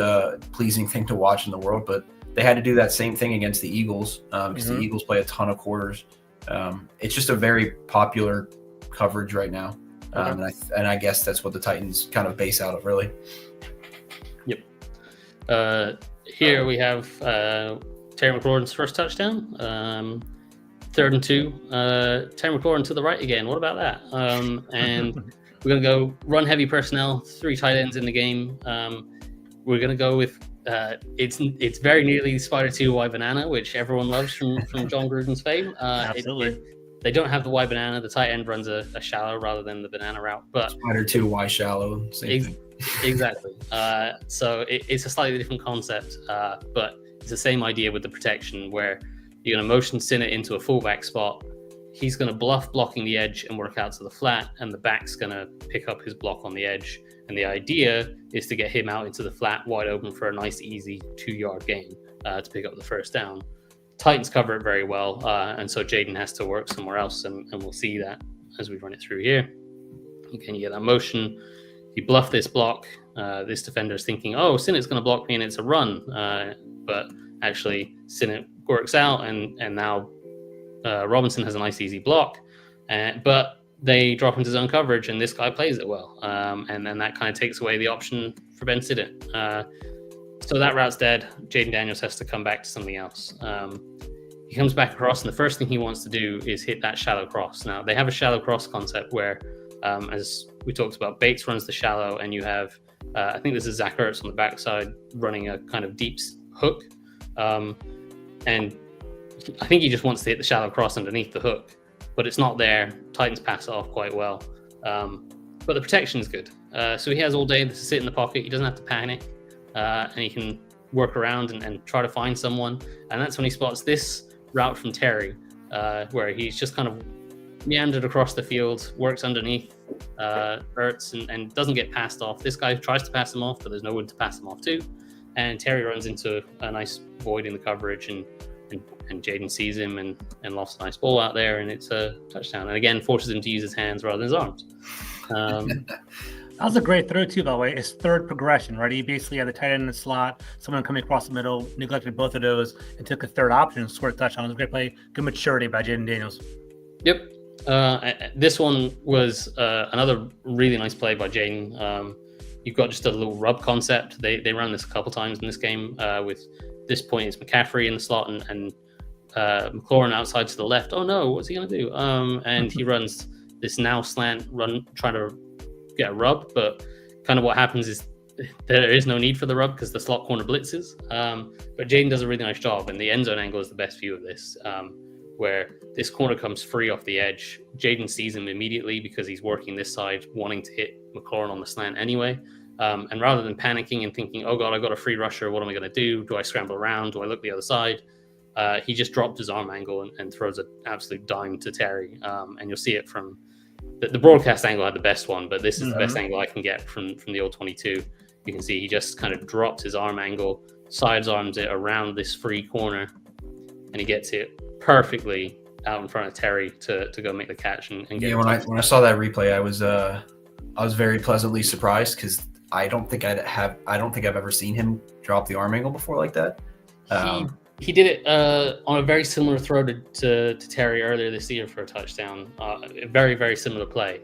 pleasing thing to watch in the world, but they had to do that same thing against the Eagles because the Eagles play a ton of quarters. It's just a very popular coverage right now. And I guess that's what the Titans kind of base out of, really. Yep. Here we have Terry McLaurin's first touchdown. 3rd and 2. Terry McLaurin to the right again. What about that? And we're going to go run heavy personnel, 3 tight ends in the game. We're going to go with it's very nearly Spider 2 Y banana, which everyone loves from John Gruden's fame. Absolutely. They don't have the Y banana. The tight end runs a shallow rather than the banana route. But Spider 2 Y shallow. Same thing. Exactly. So it's a slightly different concept, but it's the same idea with the protection where you're going to motion Sinnott into a fullback spot. He's going to bluff blocking the edge and work out to the flat, and the back's going to pick up his block on the edge. And the idea is to get him out into the flat wide open for a nice, easy 2-yard gain to pick up the first down. Titans cover it very well, and so Jaden has to work somewhere else, and we'll see that as we run it through here. Again, you get that motion. You bluff this block. This defender's thinking, oh, Sinnott's going to block me and it's a run. But actually, Sinnott works out, and now Robinson has a nice, easy block. But they drop into zone coverage, and this guy plays it well. And then that kind of takes away the option for Ben Sinnott. So that route's dead. Jaden Daniels has to come back to something else. He comes back across, and the first thing he wants to do is hit that shallow cross. Now, they have a shallow cross concept where, as we talked about, Bates runs the shallow, and you have, I think this is Zach Ertz on the backside running a kind of deep hook. And I think he just wants to hit the shallow cross underneath the hook, but it's not there. Titans pass it off quite well. But the protection is good. So he has all day to sit in the pocket. He doesn't have to panic, and he can work around and try to find someone. And that's when he spots this route from Terry, where he's just kind of meandered across the field, works underneath Ertz and doesn't get passed off. This guy tries to pass him off, but there's no one to pass him off to. And Terry runs into a nice void in the coverage, and Jaden sees him and lofts a nice ball out there, and it's a touchdown. And again, forces him to use his hands rather than his arms. That was a great throw too, by the way. His third progression, right? He basically had the tight end in the slot, someone coming across the middle, neglected both of those, and took a third option and scored a touchdown. It was a great play, good maturity by Jaden Daniels. Yep. This one was another really nice play by Jaden. You've got just a little rub concept. They ran this a couple times in this game. With this point, it's McCaffrey in the slot and McLaurin outside to the left. Oh no, what's he going to do? And he runs this now slant run, trying to get a rub. But kind of what happens is there is no need for the rub because the slot corner blitzes. But Jaden does a really nice job, and the end zone angle is the best view of this. Where this corner comes free off the edge. Jaden sees him immediately because he's working this side, wanting to hit McLaurin on the slant anyway. And rather than panicking and thinking, oh God, I got a free rusher, what am I going to do? Do I scramble around? Do I look the other side? He just dropped his arm angle and throws an absolute dime to Terry. And you'll see it from the broadcast angle had the best one, but this is the best angle I can get from the old 22. You can see he just kind of drops his arm angle, sides arms it around this free corner, and he gets it perfectly out in front of Terry to go make the catch and get. Yeah, when I saw that replay, I was very pleasantly surprised because I don't think I've ever seen him drop the arm angle before like that. He did it on a very similar throw to Terry earlier this year for a touchdown. A very, very similar play.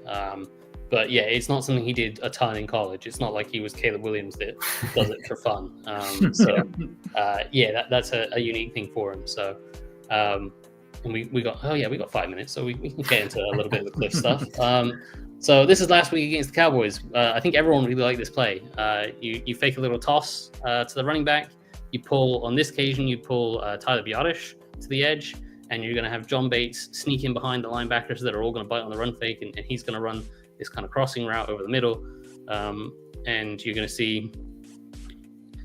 But yeah, it's not something he did a ton in college. It's not like he was Caleb Williams that does it for fun. That's a unique thing for him. So, and we got 5 minutes, so we can get into a little bit of the Cliff stuff. So this is last week against the Cowboys. I think everyone really liked this play. You fake a little toss to the running back. You pull, on this occasion, Tyler Biotish to the edge, and you're going to have John Bates sneak in behind the linebackers that are all going to bite on the run fake, and he's going to run this kind of crossing route over the middle. And you're going to see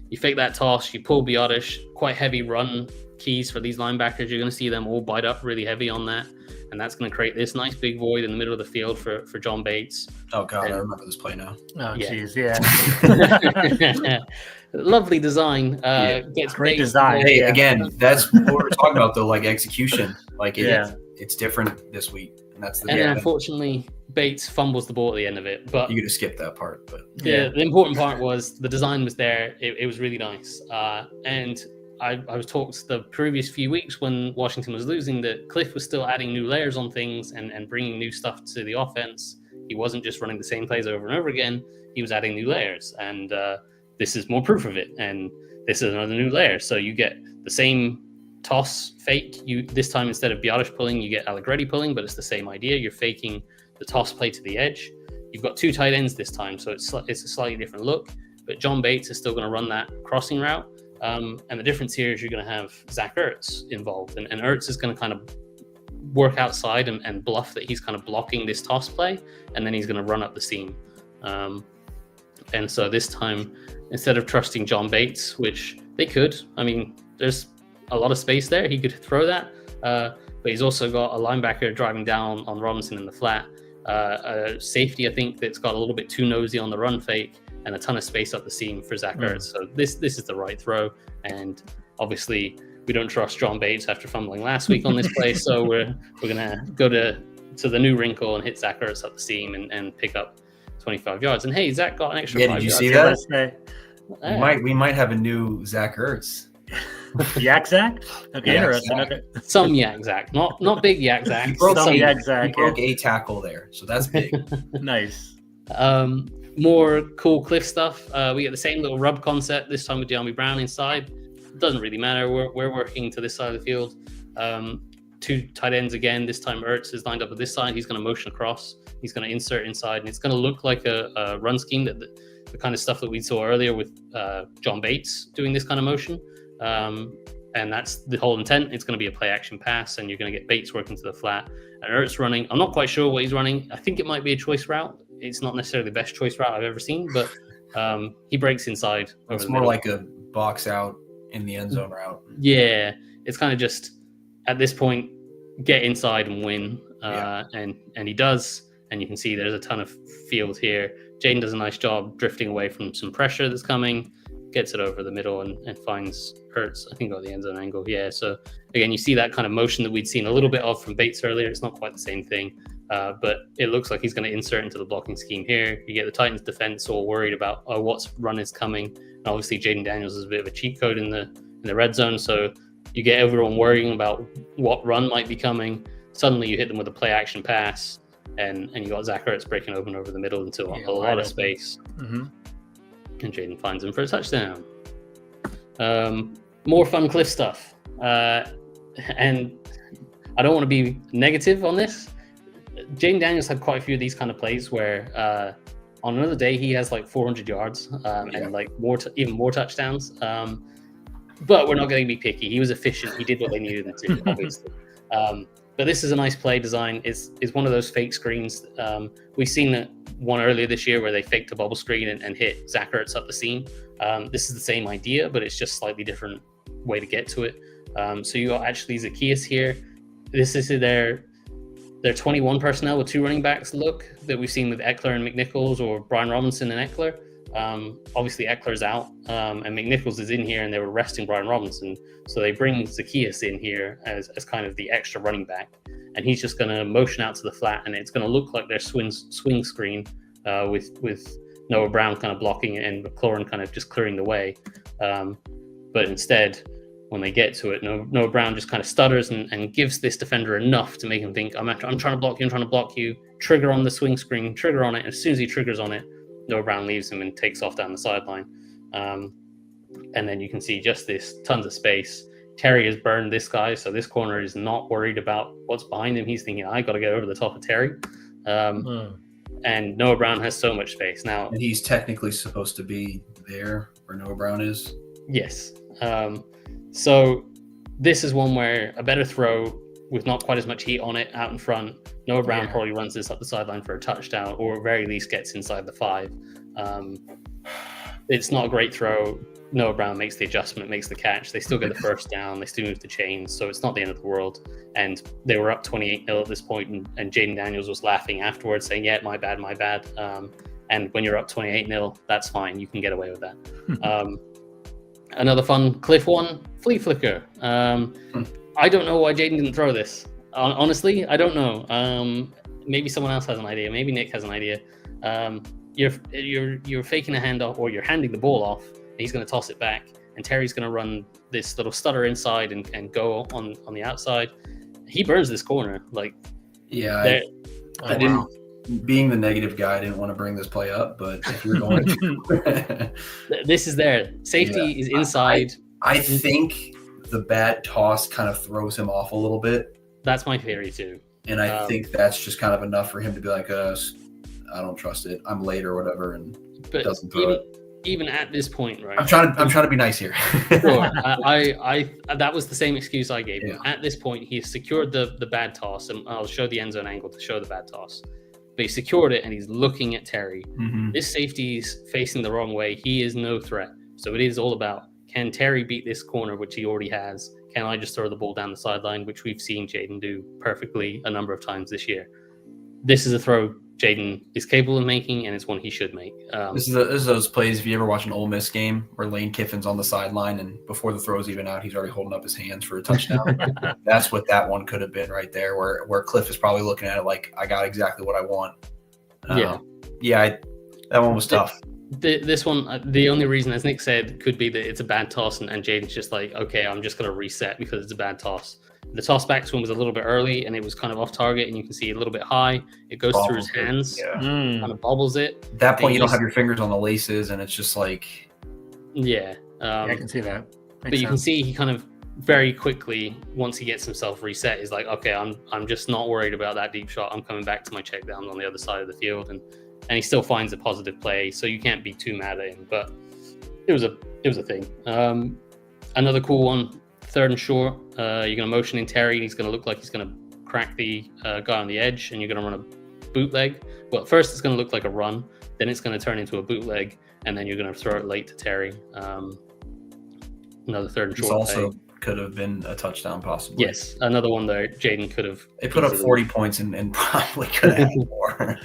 you fake that toss, you pull Biotish, quite heavy run keys for these linebackers. You're going to see them all bite up really heavy on that. and that's going to create this nice big void in the middle of the field for John Bates. Oh God, I remember this play now. Oh, Yeah. geez, yeah. Lovely design. Gets Great Bates design. Hey, Yeah. again, that's what we're talking about though, like execution. Like Yeah. it's different this week, and that's the And thing. unfortunately, Bates fumbles the ball at the end of it. But You could have skipped that part, but the important part was the design was there. It was really nice. And I was talked the previous few weeks when Washington was losing that Cliff was still adding new layers on things and bringing new stuff to the offense. He wasn't just running the same plays over and over again. He was adding new layers. And this is more proof of it. And this is another new layer. So you get the same toss fake. This time, instead of Biotish pulling, you get Allegretti pulling, but it's the same idea. You're faking the toss play to the edge. You've got 2 tight ends this time, so it's a slightly different look. But John Bates is still going to run that crossing route. And the difference here is you're going to have Zach Ertz involved. And Ertz is going to kind of work outside and bluff that he's kind of blocking this toss play, and then he's going to run up the seam. And so this time, instead of trusting John Bates, which they could, I mean, there's a lot of space there. He could throw that. But he's also got a linebacker driving down on Robinson in the flat. A safety, I think, that's got a little bit too nosy on the run fake, and a ton of space up the seam for Zach Ertz. So this is the right throw. And obviously, we don't trust John Bates after fumbling last week on this play. So we're gonna go to the new wrinkle and hit Zach Ertz up the seam and pick up 25 yards. And hey, Zach got an extra 5 did you yards. see that? We might have a new Zach Ertz. Yak Zach? Okay, Yak interesting. Zach. Okay. Some Yak Zach, not big Yak Zach. He broke Some some Yak Zach. He broke a tackle there, so that's big. Nice. More cool Cliff stuff. We get the same little rub concept this time with De'Ami Brown inside. Doesn't really matter. We're working to this side of the field. 2 tight ends again. This time Ertz is lined up at this side. He's going to motion across. He's going to insert inside, and it's going to look like a run scheme that the kind of stuff that we saw earlier with John Bates doing this kind of motion. And that's the whole intent. It's going to be a play action pass, and you're going to get Bates working to the flat and Ertz running. I'm not quite sure what he's running. I think it might be a choice route. It's not necessarily the best choice route I've ever seen, but he breaks inside. It's more like a box out in the end zone route. Yeah, it's kind of just at this point, get inside and win. And he does. And you can see there's a ton of field here. Jaden does a nice job drifting away from some pressure that's coming, gets it over the middle and finds Ertz, I think, got the end zone angle. Yeah, so again, you see that kind of motion that we'd seen a little bit of from Bates earlier. It's not quite the same thing, but it looks like he's going to insert into the blocking scheme here. You get the Titans defense all worried about, what's run is coming. And obviously, Jaden Daniels is a bit of a cheat code in the red zone, so you get everyone worrying about what run might be coming. Suddenly, you hit them with a play action pass, and you got Zach Ertz breaking open over the middle into a lot of space. Mm-hmm. And Jaden finds him for a touchdown. More fun Cliff stuff. And I don't want to be negative on this. Jaden Daniels had quite a few of these kind of plays where on another day he has like 400 yards and like even more touchdowns. But we're not going to be picky. He was efficient. He did what they needed him to, obviously. But this is a nice play design. It's one of those fake screens. We've seen one earlier this year where they faked a bubble screen and hit Zach Ertz up the seam. This is the same idea, but it's just slightly different way to get to it. So you got actually Zacchaeus here. This is their 21 personnel with 2 running backs look that we've seen with Eckler and McNichols, or Brian Robinson and Eckler. Obviously Eckler's out and McNichols is in here, and they were resting Brian Robinson. So they bring Zacchaeus in here as kind of the extra running back, and he's just going to motion out to the flat, and it's going to look like their swing screen with Noah Brown kind of blocking it and McLaurin kind of just clearing the way. But instead, when they get to it, Noah Brown just kind of stutters and gives this defender enough to make him think, I'm trying to block you, I'm trying to block you. Trigger on the swing screen, trigger on it. And as soon as he triggers on it, Noah Brown leaves him and takes off down the sideline. And then you can see just this tons of space. Terry has burned this guy, so this corner is not worried about what's behind him. He's thinking, I got to get over the top of Terry. And Noah Brown has so much space now. And he's technically supposed to be there where Noah Brown is. Yes. So this is one where a better throw with not quite as much heat on it out in front. Noah Brown probably runs this up the sideline for a touchdown, or at very least gets inside the 5. It's not a great throw. Noah Brown makes the adjustment, makes the catch. They still get the first down. They still move the chains, so it's not the end of the world. And they were up 28-0 at this point, and Jaden Daniels was laughing afterwards, saying, "Yeah, my bad, my bad." And when you're up 28-0, that's fine. You can get away with that. Another fun Cliff one, flea flicker. I don't know why Jaden didn't throw this. Honestly, I don't know. Maybe someone else has an idea. Maybe Nick has an idea. You're faking a handoff, or you're handing the ball off. He's going to toss it back, and Terry's going to run this little stutter inside and go on the outside. He burns this corner. Like, yeah, I didn't. Being the negative guy, I didn't want to bring this play up, but if you're going to, this is there. Safety is inside. I think the bad toss kind of throws him off a little bit. That's my theory too. And I think that's just kind of enough for him to be like, I don't trust it. I'm late or whatever, and doesn't throw it. Even at this point, right? I'm trying to be nice here. Sure. I that was the same excuse I gave him. Yeah. At this point, he has secured the bad toss, and I'll show the end zone angle to show the bad toss. But he secured it, and he's looking at Terry. Mm-hmm. This safety's facing the wrong way. He is no threat. So it is all about, can Terry beat this corner, which he already has? Can I just throw the ball down the sideline, which we've seen Jaden do perfectly a number of times this year? This is a throw Jaden is capable of making, and it's one he should make. This is those plays, if you ever watch an Ole Miss game where Lane Kiffin's on the sideline, and before the throw's even out, he's already holding up his hands for a touchdown. That's what that one could have been right there, where Cliff is probably looking at it like, I got exactly what I want. That one was tough. This one, the only reason, as Nick said, could be that it's a bad toss, and Jaden's just like, okay, I'm just going to reset because it's a bad toss. The toss back swing was a little bit early, and it was kind of off target, and you can see a little bit high. It goes through his hands, kind of bobbles it. At that point, you don't have your fingers on the laces, and it's just like... I can see that. But you can see he kind of very quickly, once he gets himself reset, is like, okay, I'm just not worried about that deep shot. I'm coming back to my check downs on the other side of the field, and he still finds a positive play, so you can't be too mad at him. But it was a thing. Another cool one. 3rd and short, you're going to motion in Terry, and he's going to look like he's going to crack the guy on the edge, and you're going to run a bootleg. Well, first it's going to look like a run, then it's going to turn into a bootleg, and then you're going to throw it late to Terry. Another 3rd and short. This also could have been a touchdown, possibly. Yes, another one there. Jaden could have. They put up 40 points and probably could have had more.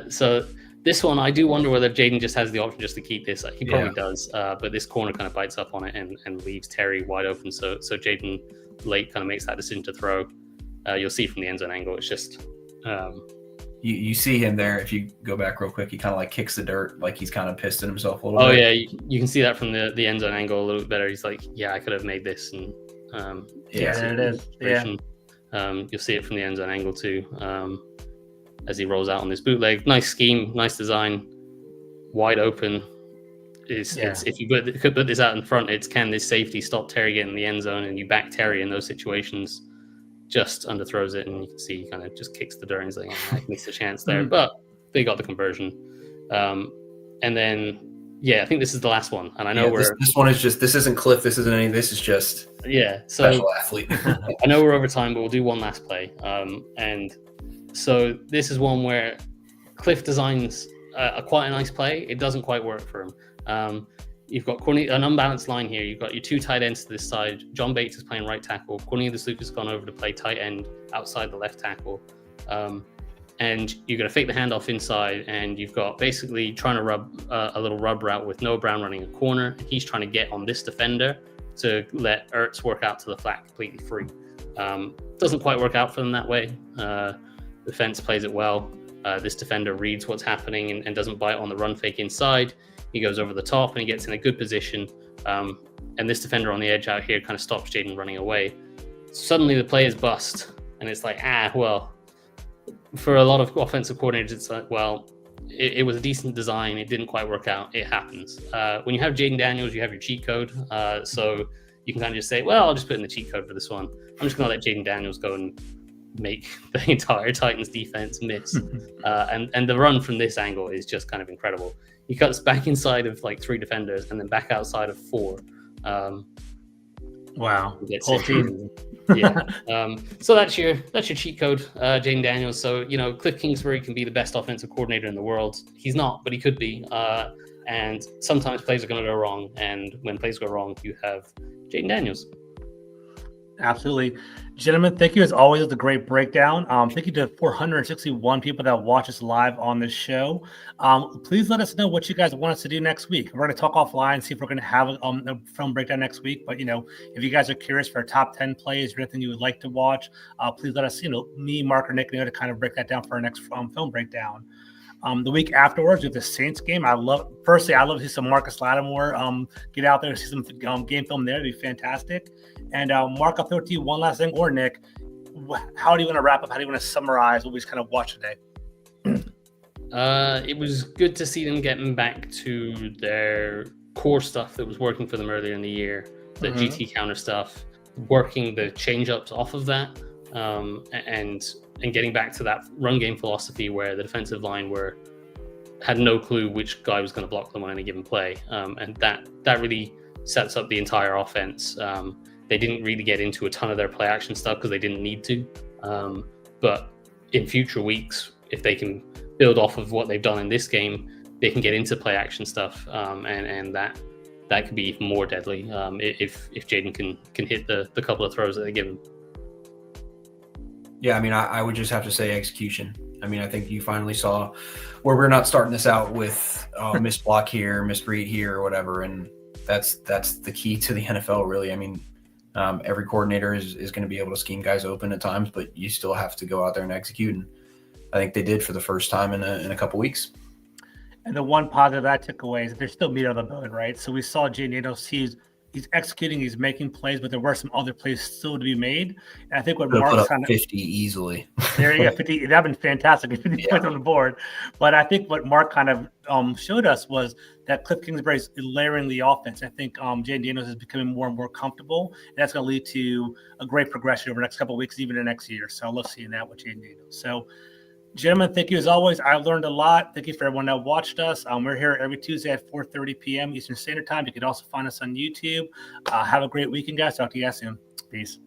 So this one, I do wonder whether Jaden just has the option just to keep this. He probably does, but this corner kind of bites up on it and leaves Terry wide open. So Jaden late kind of makes that decision to throw. You'll see from the end zone angle, it's just... You see him there, if you go back real quick, he kind of like kicks the dirt, like he's kind of pissed at himself a little bit. Oh, yeah, you can see that from the end zone angle a little bit better. He's like, yeah, I could have made this. And there it is. Yeah. You'll see it from the end zone angle too. As he rolls out on this bootleg. Nice scheme, nice design, wide open. It's if you could put this out in front, it's can this safety stop Terry getting in the end zone, and you back Terry in those situations, just underthrows it, and you can see he kind of just kicks the dirt and he's like, I missed a chance there. But they got the conversion. And then, I think this is the last one. And I know this one is just, this isn't Cliff, this isn't any, this is just special athlete. I know we're over time, but we'll do one last play. And so this is one where Cliff designs quite a nice play. It doesn't quite work for him. You've got an unbalanced line here. You've got your 2 tight ends to this side. John Bates is playing right tackle. Cornelius Lucas has gone over to play tight end outside the left tackle. And you're going to fake the handoff inside, and you've got basically trying to rub a little rub route with Noah Brown running a corner. He's trying to get on this defender to let Ertz work out to the flat completely free. Doesn't quite work out for them that way. Defense plays it well. This defender reads what's happening and doesn't bite on the run fake inside. He goes over the top and he gets in a good position. And this defender on the edge out here kind of stops Jaden running away. Suddenly the play is bust. And it's like, for a lot of offensive coordinators, it's like, well, it was a decent design. It didn't quite work out. It happens. When you have Jaden Daniels, you have your cheat code. So you can kind of just say, well, I'll just put in the cheat code for this one. I'm just going to let Jaden Daniels go and make the entire Titans defense miss. And the run from this angle is just kind of incredible. He cuts back inside of like 3 defenders and then back outside of 4. Wow. Whole team. So that's your cheat code, Jaden Daniels. So, Cliff Kingsbury can be the best offensive coordinator in the world. He's not, but he could be. And sometimes plays are going to go wrong. And when plays go wrong, you have Jaden Daniels. Absolutely. Gentlemen, thank you as always. It's a great breakdown. Thank you to 461 people that watch us live on this show. Please let us know what you guys want us to do next week. We're going to talk offline, see if we're going to have a film breakdown next week. But, if you guys are curious for our top 10 plays or anything you would like to watch, please let us, me, Mark, or Nick know to kind of break that down for our next film breakdown. The week afterwards, we have the Saints game. I love to see some Marcus Lattimore get out there and see some game film there. It'd be fantastic. And Mark, I'll throw it to you one last thing, or Nick, how do you want to wrap up? How do you want to summarize what we just kind of watched today? It was good to see them getting back to their core stuff that was working for them earlier in the year, the GT counter stuff, working the change-ups off of that, and getting back to that run game philosophy where the defensive line had no clue which guy was going to block them on any given play, and that really sets up the entire offense. They didn't really get into a ton of their play action stuff because they didn't need to, but in future weeks, if they can build off of what they've done in this game, they can get into play action stuff, and that could be even more deadly if Jaden can hit the couple of throws that they give him. Yeah, I mean, I would just have to say execution. I mean, I think you finally saw where we're not starting this out with missed block here, missed read here, or whatever, and that's the key to the NFL, really. I mean, every coordinator is going to be able to scheme guys open at times, but you still have to go out there and execute, and I think they did for the first time in a couple weeks. And the one positive I took away is that there's still meat on the bone, right? So we saw Jaden Daniels, he's executing, he's making plays, but there were some other plays still to be made. And I think what Mark's kind of 50 easily. There you go, 50. That'd been fantastic. 50 points on the board. But I think what Mark kind of showed us was that Cliff Kingsbury is layering the offense. I think Jaden Daniels is becoming more and more comfortable, and that's going to lead to a great progression over the next couple of weeks, even the next year. So I love seeing that with Jaden Daniels. So, gentlemen, thank you as always. I learned a lot. Thank you for everyone that watched us. We're here every Tuesday at 4:30 p.m. Eastern Standard Time. You can also find us on YouTube. Have a great weekend, guys. Talk to you guys soon. Peace.